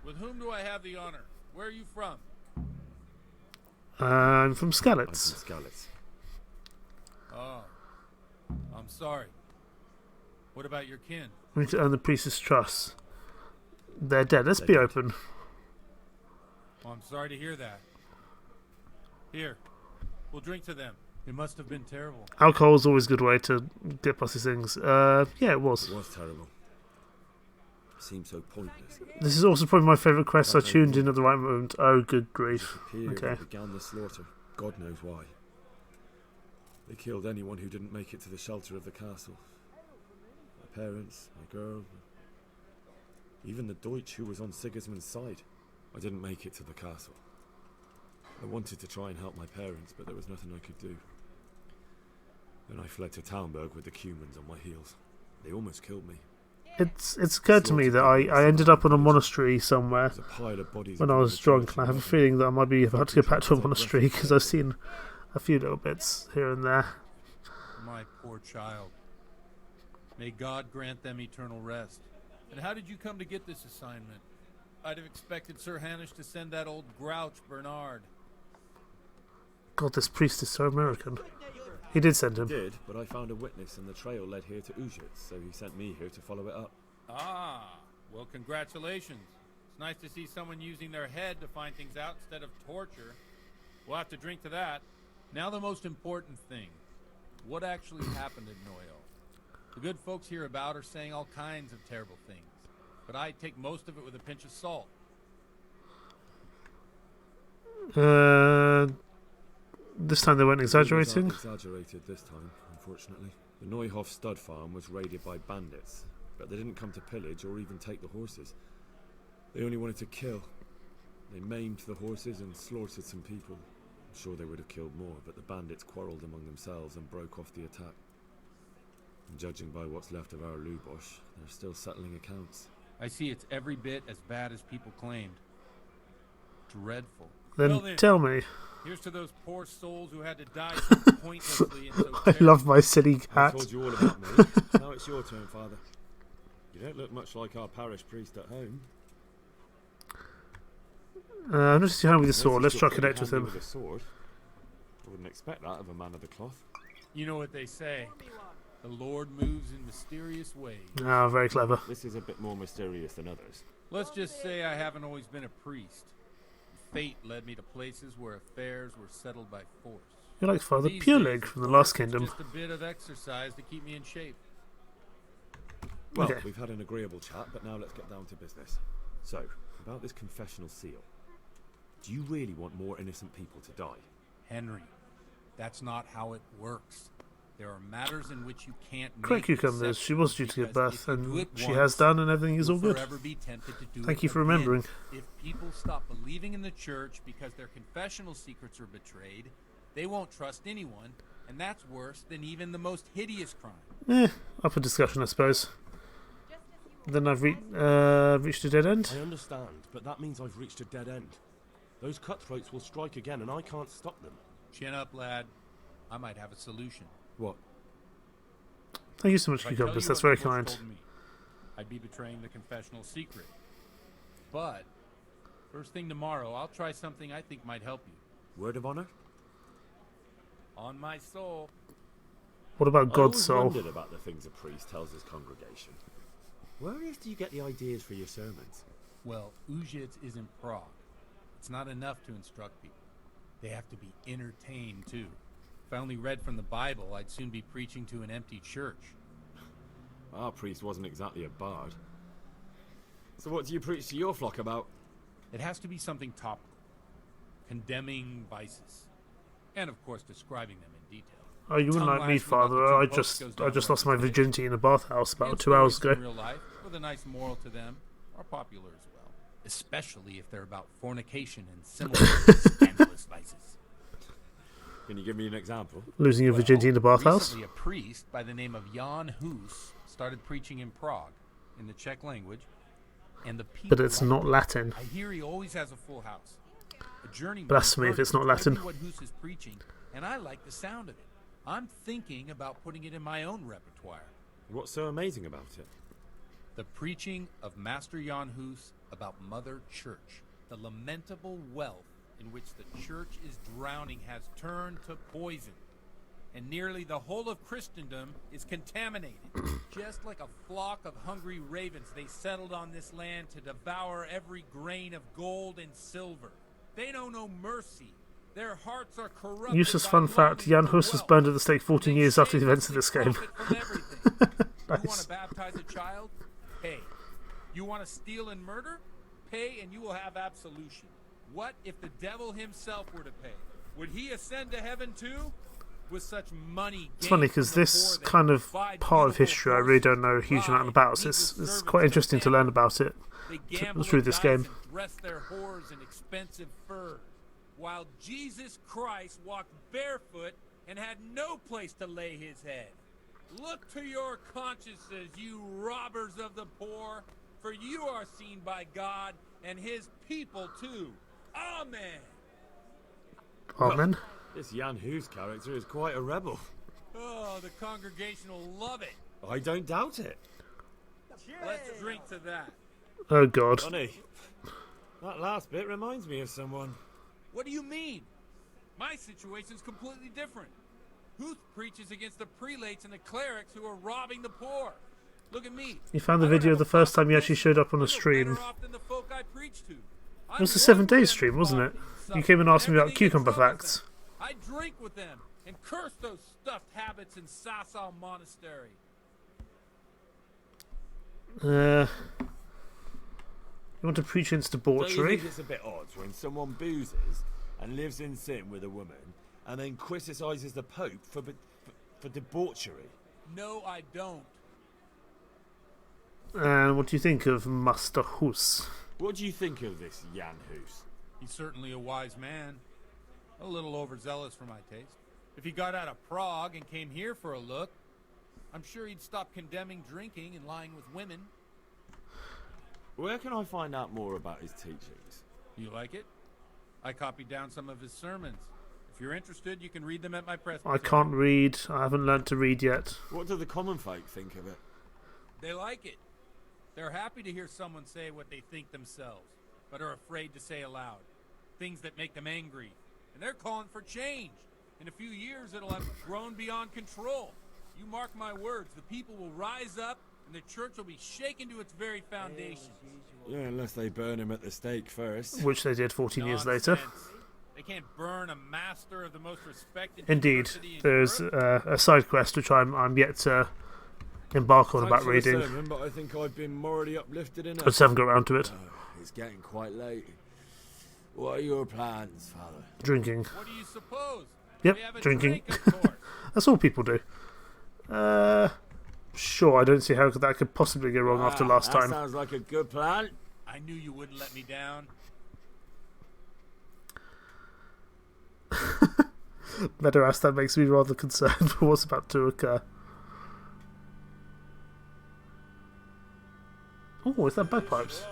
With whom do I have the honor? Where are you from? I'm from I'm Skalitz. from Skalitz. Oh. I'm sorry. What about your kin? We need to earn the priest's trust. They're dead. Let's be open. Oh, I'm sorry to hear that. Here, we'll drink to them. It must have been terrible. Alcohol is always a good way to get past these things. Yeah, it was. It was terrible. It seemed so pointless. This is also probably my favourite quest. I tuned in at the right moment. Oh, good grief. Okay. Okay. Began the slaughter. God knows why. They killed anyone who didn't make it to the shelter of the castle. My parents, my girl, even the Deutsch who was on Sigismund's side. I didn't make it to the castle. I wanted to try and help my parents, but there was nothing I could do. Then I fled to Talmberg with the Cumans on my heels. They almost killed me. It's occurred to me that I ended up in a monastery somewhere There's a pile of bodies when I was drunk, and I have a feeling that I might be about to go back to a monastery because I've seen a few little bits here and there. My poor child. May God grant them eternal rest. And how did you come to get this assignment? I'd have expected Sir Hanish to send that old grouch, Bernard. God, this priest is so American. He did send him. Did, but I found a witness and the trail led here to Ujit, so he sent me here to follow it up. Ah, well, congratulations. It's nice to see someone using their head to find things out instead of torture. We'll have to drink to that. Now the most important thing. What actually happened at Noyo? The good folks hereabout are saying all kinds of terrible things, but I take most of it with a pinch of salt. This time they weren't exaggerating. Exaggerated this time, unfortunately. The Neuhof stud farm was raided by bandits, but they didn't come to pillage or even take the horses. They only wanted to kill. They maimed the horses and slaughtered some people. I'm sure they would have killed more, but the bandits quarrelled among themselves and broke off the attack. And judging by what's left of our Lubosh, they're still settling accounts. I see it's every bit as bad as people claimed. Dreadful. Then tell me. Here's to those poor souls who had to die so pointlessly and so I love my silly I hat. told you all about me. Now it's your turn, Father. You don't look much like our parish priest at home. I'm just behind with the sword. Let's Unless try he's to got connect with pretty him. handy with a sword. I wouldn't expect that of a man of the cloth. You know what they say. The Lord moves in mysterious ways. Ah, very clever. This is a bit more mysterious than others. Let's just say I haven't always been a priest. Fate led me to places where affairs were settled by force. You're like Father These Pureleg days, from the of Last course, it's Kingdom. Just a bit of exercise to keep me in shape. Well, Okay. we've had an agreeable chat, but now let's get down to business. So, about this confessional seal. Do you really want more innocent people to die? Henry, that's not how it works. There are matters in which you can't make Correct cucumbers. She was due to give because birth, if you do and it she once, has done, and everything is all you'll good. forever be tempted to do Thank it you for again. remembering. If people stop believing in the church because their confessional secrets are betrayed, they won't trust anyone, and that's worse than even the most hideous crime. Up for discussion, I suppose. Then I've reached a dead end. I understand, but that means I've reached a dead end. Those cutthroats will strike again, and I can't stop them. Chin up, lad. I might have a solution. What? Thank you so much, If I tell cucumbers. you That's what very the bush kind. told me, I'd be betraying the confessional secret. But first thing tomorrow, I'll try something I think might help you. Word of honor? On my soul. What about God's I soul? always wondered about the things a priest tells his congregation. Where on earth do you get the ideas for your sermons? Well, Ujits is in Prague. It's not enough to instruct people. They have to be entertained, too. If I only read from the Bible, I'd soon be preaching to an empty church. Our priest wasn't exactly a bard. So what do you preach to your flock about? It has to be something topical. Condemning vices. And, of course, describing them in detail. Oh, you wouldn't like me, Father. I just lost my virginity in a bathhouse about 2 hours ago. In real life, with a nice moral to them, are popular as well. Especially if they're about fornication and similar scandalous vices. Can you give me an example? Losing your virginity in a bathhouse? Recently, a priest by the name of Jan Hus started preaching in Prague, in the Czech language, and the people. But it's not Latin. I hear he always has a full house. A journeyman Blasphemy if it's not Latin. what Hus is preaching, and I like the sound of it. I'm thinking about putting it in my own repertoire. What's so amazing about it? The preaching of Master Jan Hus about Mother Church, the lamentable wealth in which the church is drowning has turned to poison, and nearly the whole of Christendom is contaminated. Just like a flock of hungry ravens, they settled on this land to devour every grain of gold and silver. They know no mercy. Their hearts are corrupted. Useless by fun fact, longing Jan for Hus was wealth. burned at the stake 14 They years after the events of shamelessly this game. profit from everything. You want Nice. to baptize a child? Pay. You want to steal and murder? Pay and you will have absolution. What if the devil himself were to pay? Would he ascend to heaven too? With such money. It's funny because this kind of part of history I really don't know a huge amount about, so it's quite interesting to learn about it through this game. Dress their whores in expensive furs, while Jesus Christ walked barefoot and had no place to lay his head. Look to your consciences, you robbers of the poor, for you are seen by God and his people too. Amen. Amen. This Jan Hus character is quite a rebel. Oh, the congregation will love it. I don't doubt it. Let's drink to that. Oh god. Funny. That last bit reminds me of someone. What do you mean? My situation's completely different. Huth preaches against the prelates and the clerics who are robbing the poor. Look at me. You found the video the first time you actually showed up on a stream. It was a 7 day stream, wasn't it? You came and asked me about cucumber facts. I drink with them and curse those stuffed habits in Sasau Monastery. You want to preach against Don't you debauchery? think it's a bit odd when someone boozes and lives in sin with a woman and then criticises the Pope for debauchery? No, I don't. And what do you think of Master Hus? What do you think of this Jan Hus? He's certainly a wise man. A little overzealous for my taste. If he got out of Prague and came here for a look, I'm sure he'd stop condemning drinking and lying with women. Where can I find out more about his teachings? You like it? I copied down some of his sermons. If you're interested, you can read them at my press. I can't read. I haven't learnt to read yet. What do the common folk think of it? They like it. They're happy to hear someone say what they think themselves, but are afraid to say aloud. Things that make them angry. And they're calling for change. In a few years, it'll have grown beyond control. You mark my words, the people will rise up, and the church will be shaken to its very foundation. Yeah, unless they burn him at the stake first. Which they did 14 years later. They can't burn a master of the most respected Indeed. university in There's Europe. a side quest which I'm yet to embark on about Thanks for the reading. sermon, but I think I've been morally uplifted enough. I just haven't got around to it. It's getting quite late. What are your plans, Father? Drinking. What do you suppose? Yep, We have a drinking. drink, of course. That's all people do. Sure, I don't see how that could possibly go wrong after last that time. Sounds like a good plan. I knew you wouldn't let me down. Better ask, that makes me rather concerned for what's about to occur. Oh, is that bagpipes?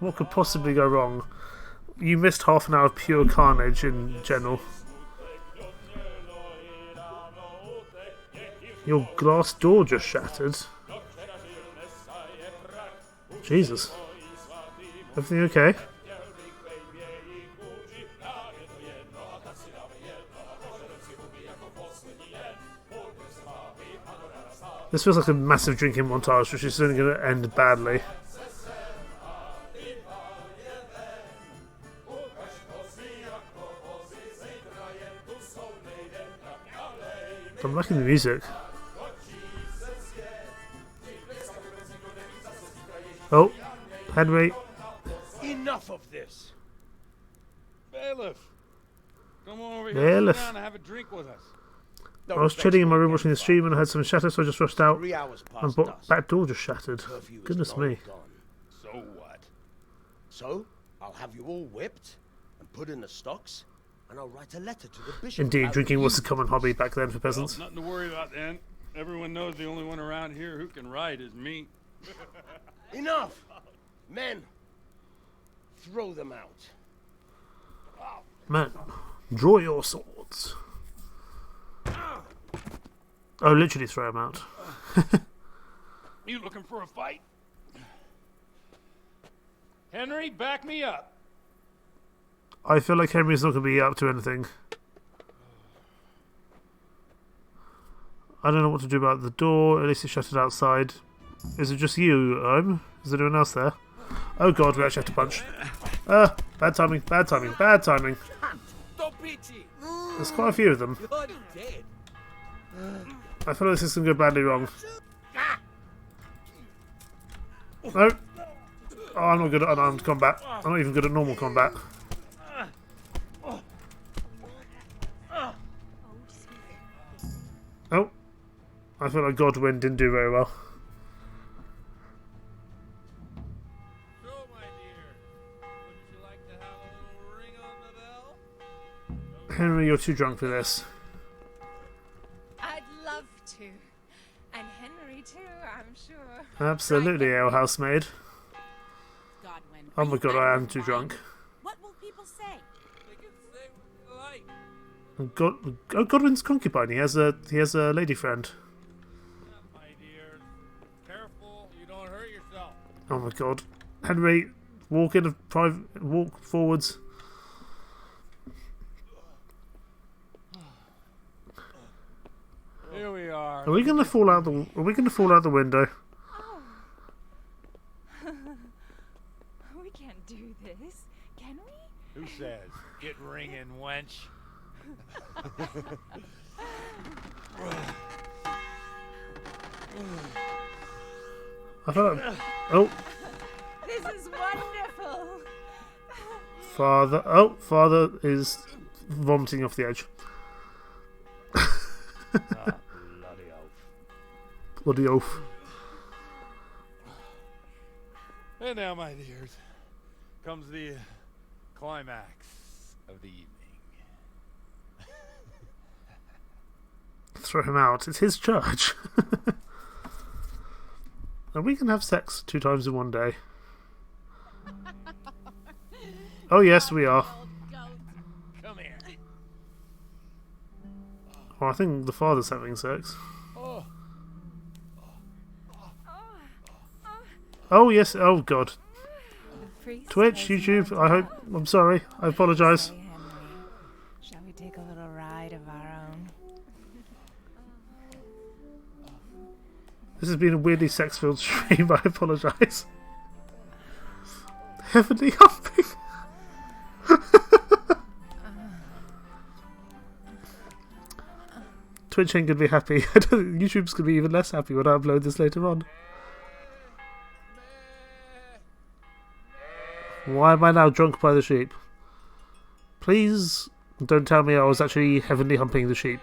What could possibly go wrong? You missed half an hour of pure carnage in general. Your glass door just shattered. Jesus. Everything okay? This feels like a massive drinking montage, which is only going to end badly. I'm liking the music. Oh, Henry. Enough of this. Bailiff, come on over here Bailiff. sit down and have a drink with us. I was chilling in my room watching the stream and I heard something shatter, so I just rushed out. 3 hours And past the dusk. back door just shattered. Curfew is Goodness long me. gone. So what? So I'll have you all whipped and put in the stocks, and I'll write a letter to the bishop. Indeed, about drinking was a you. common hobby back then for peasants. Well, nothing to worry about then. Everyone knows the only one around here who can ride is me. Enough! Men, throw them out. Man, draw your swords. Oh, literally throw them out. You looking for a fight? Henry, back me up. I feel like Henry's not going to be up to anything. I don't know what to do about the door. At least it's shut it outside. Is it just you, Is anyone else there? Oh god, we actually have to punch. Bad timing, bad timing, bad timing. There's quite a few of them. I feel like this is going to go badly wrong. No. Oh, I'm not good at unarmed combat. I'm not even good at normal combat. Oh. I feel like Godwin didn't do very well. So, my dear, wouldn't you like to have a little ring on the bell? Henry, you're too drunk for this. I'd love to. And Henry too, I'm sure. Absolutely, alehouse maid. Godwin, Oh my god, I am too drunk. what will people say? They can say what they like. Godwin's concubine. He has a lady friend. My dear, careful you don't hurt yourself. Oh my god, Henry, walk forwards. Here we are. Are we gonna fall out the? Are we gonna fall out the window? Oh. We can't do this, can we? Who says? Get ringing, wench. I feel like, oh, This is wonderful. father. Oh, father is vomiting off the edge. Bloody oath. Bloody oath. And now, my dears, comes the climax of the evening. Throw him out. It's his church. And we can have sex 2 times in one day. Oh yes, we are. Come here. Oh, I think the father's having sex. Oh. Oh yes. Oh god. Priest Twitch, has YouTube. no I hope. doubt. I'm sorry. I apologise. Say, Henry, shall we take a little ride of our own? This has been a weirdly sex-filled stream. I apologise. Heavenly humping. Twitch ain't gonna be happy. I don't think YouTube's gonna be even less happy when I upload this later on. Why am I now drunk by the sheep? Please don't tell me I was actually heavenly humping the sheep.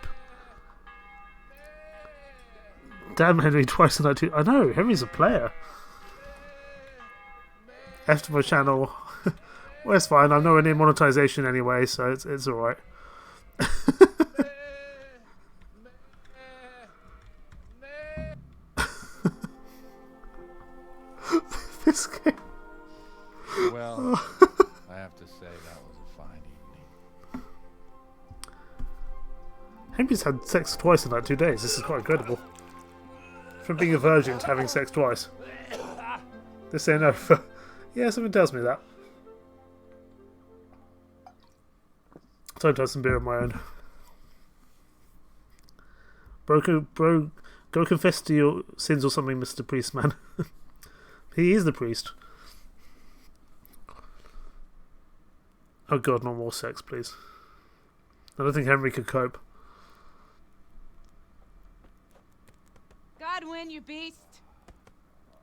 Damn Henry, twice a night too. I know, Henry's a player. F to my channel. Well, it's fine. I'm nowhere near monetization anyway, so it's alright. This game. Well, I have to say that was a fine evening. Henry's had sex twice in like 2 days. This is quite incredible. From being a virgin to having sex twice. This ain't over. Yeah, something tells me that. Time to have some beer of my own. Bro, go confess to your sins or something, Mr. Priest Man. He is the priest. Oh god, not more sex, please. I don't think Henry could cope. Godwin, you beast!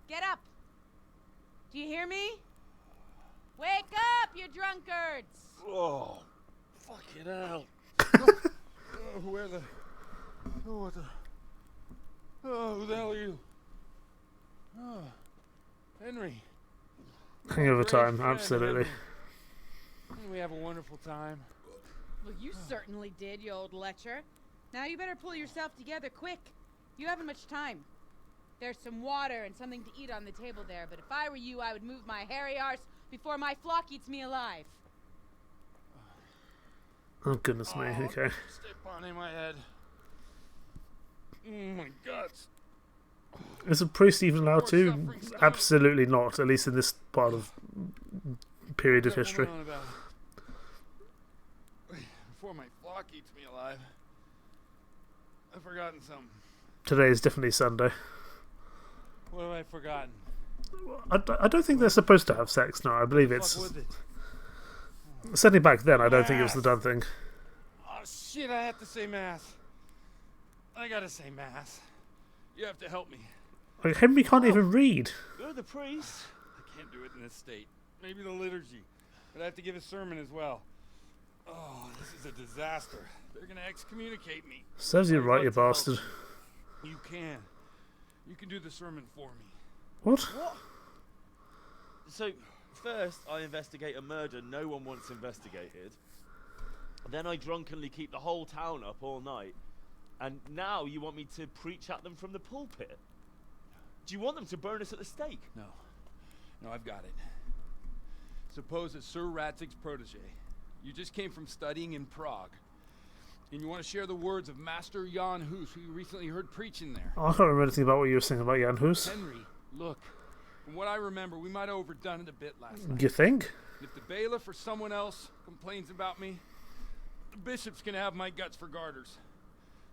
Get up! Do you hear me? Wake up, you drunkards! Oh, fucking hell. Where the... Oh, what the... Oh, who the hell are you? Oh, Henry. Hangover Great time, friend, absolutely. Henry. Didn't we have a wonderful time? Well, you certainly did, you old lecher. Now you better pull yourself together quick. You haven't much time. There's some water and something to eat on the table there, but if I were you, I would move my hairy arse before my flock eats me alive. Oh goodness me, okay. Stay on in my head. Oh my guts. Is a priest even allowed to? Absolutely not, at least in this part of period of history. Before my flock eats me alive. I've forgotten something. today is definitely Sunday. What have I forgotten? I don't think they're supposed to have sex. No, I believe it's Fuck with it. certainly back then. I don't think it was the done thing. Oh shit! I have to say mass. I gotta say mass. You have to help me. Like, Henry can't even read. You're the priest. I can't do it in this state. Maybe the liturgy, but I have to give a sermon as well. Oh, this is a disaster. They're gonna excommunicate me. Serves you right, you bastard. You can. You can do the sermon for me. What? What? So, first I investigate a murder no one wants investigated. Then I drunkenly keep the whole town up all night. And now you want me to preach at them from the pulpit? Do you want them to burn us at the stake? No. No, I've got it. Suppose that Sir Ratzig's protege. You just came from studying in Prague. And you want to share the words of Master Jan Hus, who you recently heard preaching there. I can't remember anything about what you were saying about Jan Hus. Henry, look. From what I remember, we might have overdone it a bit last night. You think? If the bailiff or someone else complains about me, the bishop's gonna have my guts for garters.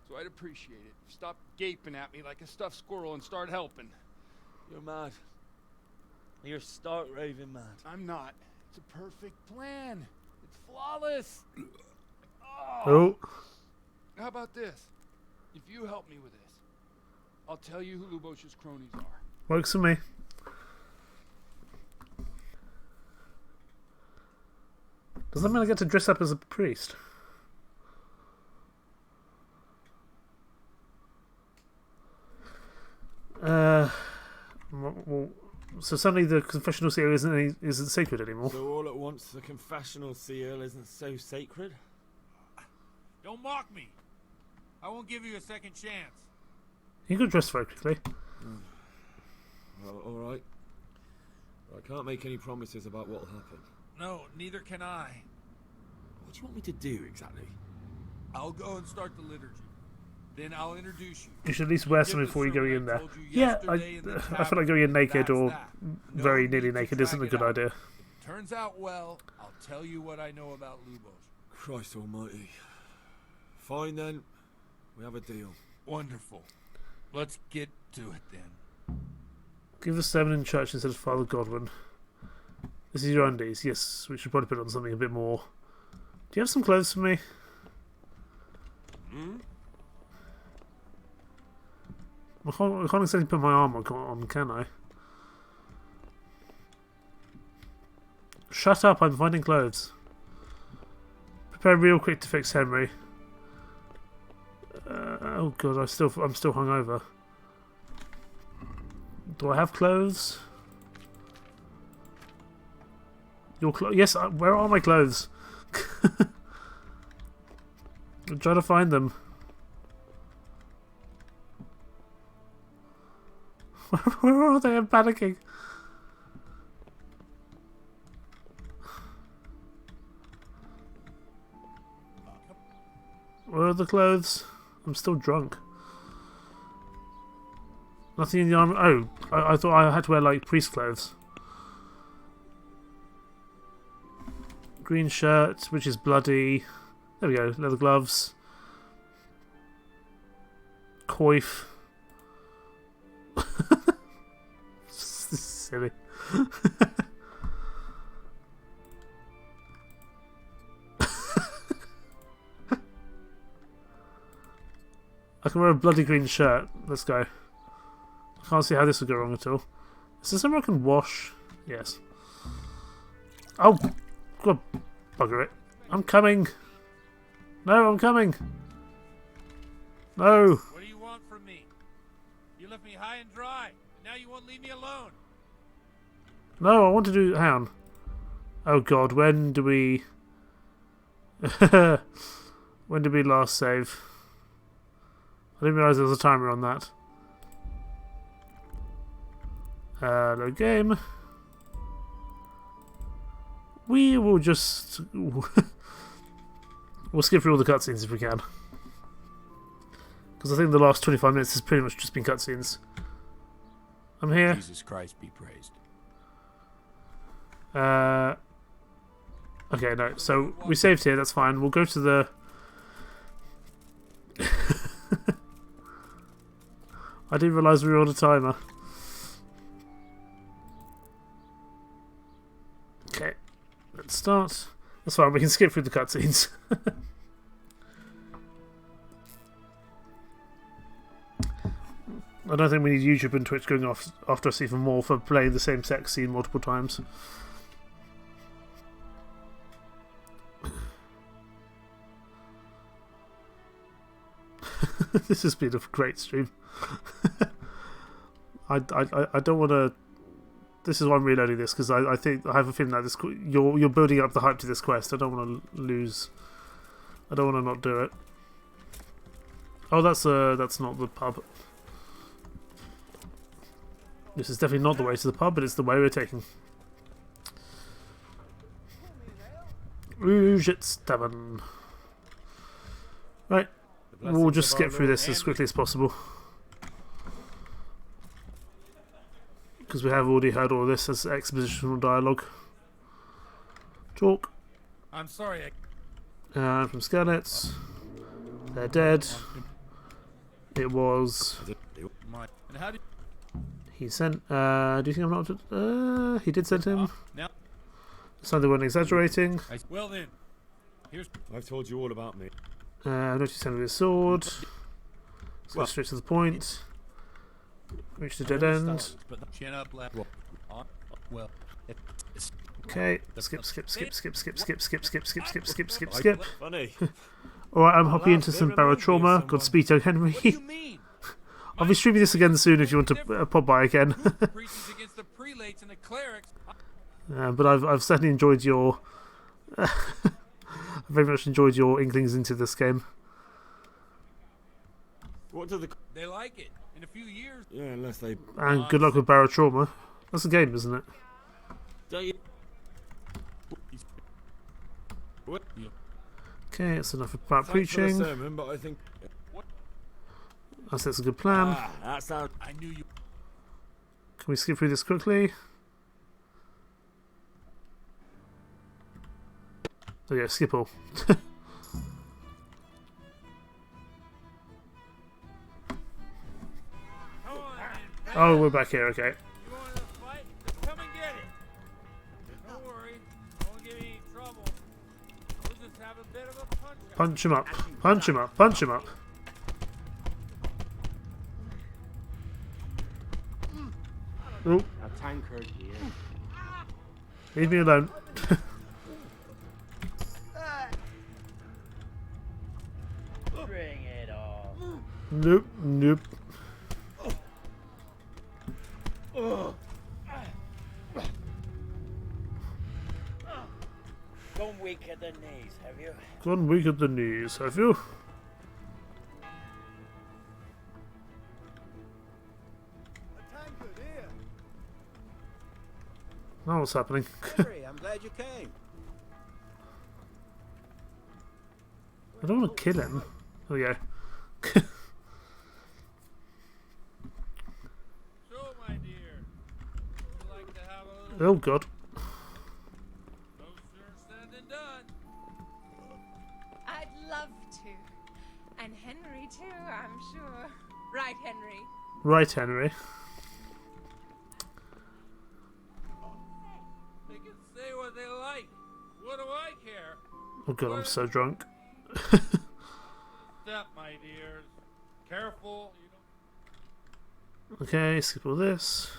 So I'd appreciate it. Stop gaping at me like a stuffed squirrel and start helping. You're mad. You're stark raving mad. I'm not. It's a perfect plan. It's flawless. Oh. How about this? If you help me with this, I'll tell you who Lubosh's cronies are. Works for me. Does that mean I get to dress up as a priest? Well, so suddenly the confessional seal isn't sacred anymore. So all at once the confessional seal isn't so sacred? Don't mock me. I won't give you a second chance. You got dressed very quickly. Well, alright. I can't make any promises about what'll happen. No, neither can I. What do you want me to do exactly? I'll go and start the liturgy. Then I'll introduce you. You should at least wear something before you go in there. Yeah, I feel like going in naked or very nearly naked isn't a good idea. If it turns out well, I'll tell you what I know about Lubosh. Christ almighty. Fine then. We have a deal. Wonderful. Let's get to it then. Give the sermon in church instead of Father Godwin. This is your undies. Yes, we should probably put on something a bit more. Do you have some clothes for me? Hmm? I can't exactly put my armour on, can I? Shut up, I'm finding clothes. Prepare real quick to fix Henry. Oh god, I'm still hungover. Do I have clothes? Your yes, where are my clothes? I'm trying to find them. Where are they? I'm panicking. Where are the clothes? I'm still drunk. Nothing in the armor. Oh, I thought I had to wear like priest clothes. Green shirt, which is bloody. There we go. Leather gloves. Coif. This is silly. I can wear a bloody green shirt. Let's go. I can't see how this would go wrong at all. Is there somewhere I can wash? Yes. Oh! God, bugger it. I'm coming! No, I'm coming! No! What do you want from me? You left me high and dry, and now you won't leave me alone. No, I want to do... Hang on. Oh god, when do we... when did we last save? I didn't realise there was a timer on that. No game. We will just... we'll skip through all the cutscenes if we can. Because I think the last 25 minutes has pretty much just been cutscenes. I'm here. Jesus Christ be praised. Okay, no. So we saved here. That's fine. We'll go to the. I didn't realise we were on a timer. Okay, let's start. That's fine, we can skip through the cutscenes. I don't think we need YouTube and Twitch going off after us even more for playing the same sex scene multiple times. This has been a great stream. I don't want to. This is why I'm reloading this, because I think I have a feeling that this you're building up the hype to this quest. I don't want to lose. I don't want to not do it. Oh, that's not the pub. This is definitely not the way to the pub, but it's the way we're taking. Huithril. Right, we'll just skip through this as quickly as possible, because we have already heard all of this as expositional dialogue. Talk. I'm sorry. From Scarlets. They're dead. It was. And how did He sent. Do you think I'm not? He did send him. now? So they weren't exaggerating. Well then, here's. I've told you all about me. I noticed he sent with his sword. Let's go straight to the point. Reach the dead end. Chin up, left. Well, Okay. Skip. Funny. Alright, I'm hopping into some barotrauma. Godspeed, Henry. I'll be streaming this again soon if you want to pop by again. But I've certainly enjoyed your. I very much enjoyed your inklings into this game. What do they like it in a few years? Yeah, unless they. And good luck with barotrauma. That's a game, isn't it? Don't you? What? Okay, that's enough about Thanks for the preaching. sermon, but I think. That's a good plan. That sounds. I knew you. Can we skip through this quickly? Oh yeah, skip all. Oh, we're back here, okay. You want to fight? Just come and get it. Don't worry. Won't give you any trouble. We'll just have a bit of a punch. Punch him up. Punch him up. Punch him up. Oh. A tankard here. Leave me alone. Bring it on. Nope. Nope. Gone weak at the knees, have you? Gone weak at the knees, have you? Now what's happening? Henry, I'm glad you came. I don't want to kill him. Oh yeah. So, my dear, would you like to have a little... Oh god. No sooner said than done. I'd love to. And Henry too, I'm sure. Right, Henry? Right, Henry. They can say what they like. What do I care? Oh god, I'm so drunk. Step, my dears. Careful, you don't... Okay, skip all this.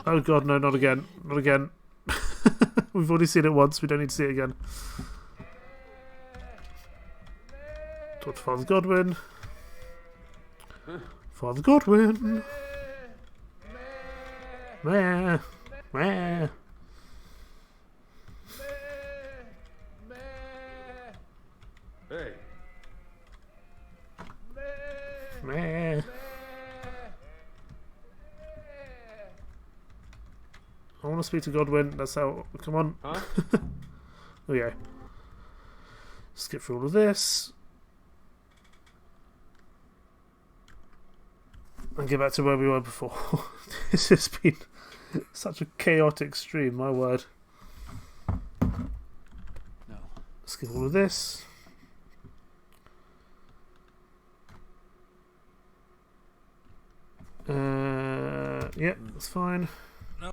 Oh god, no, not again. Not again. We've already seen it once, we don't need to see it again. Talk to Father Godwin. Father Godwin! Meh. Meh. Hey. Meh. I want to speak to Godwin, that's how... Come on. Huh? Oh yeah. Skip through all of this. And get back to where we were before. This has been such a chaotic stream, my word. No. Skip all of this. Yeah, that's fine. No,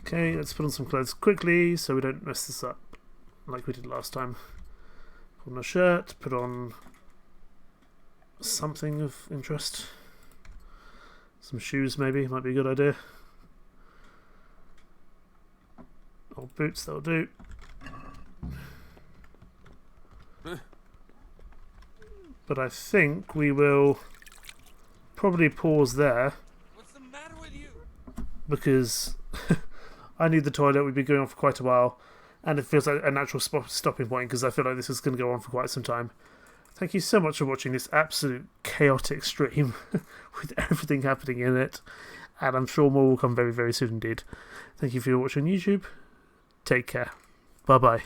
Okay, let's put on some clothes quickly so we don't mess this up like we did last time. Put on a shirt, put on something of interest. Some shoes maybe, might be a good idea. Old boots, that'll do. But I think we will probably pause there. What's the matter with you? Because I need the toilet. We've been going on for quite a while, and it feels like a natural stopping point because I feel like this is going to go on for quite some time. Thank you so much for watching this absolute chaotic stream with everything happening in it, and I'm sure more will come very, very soon indeed. Thank you for watching YouTube. Take care. Bye bye.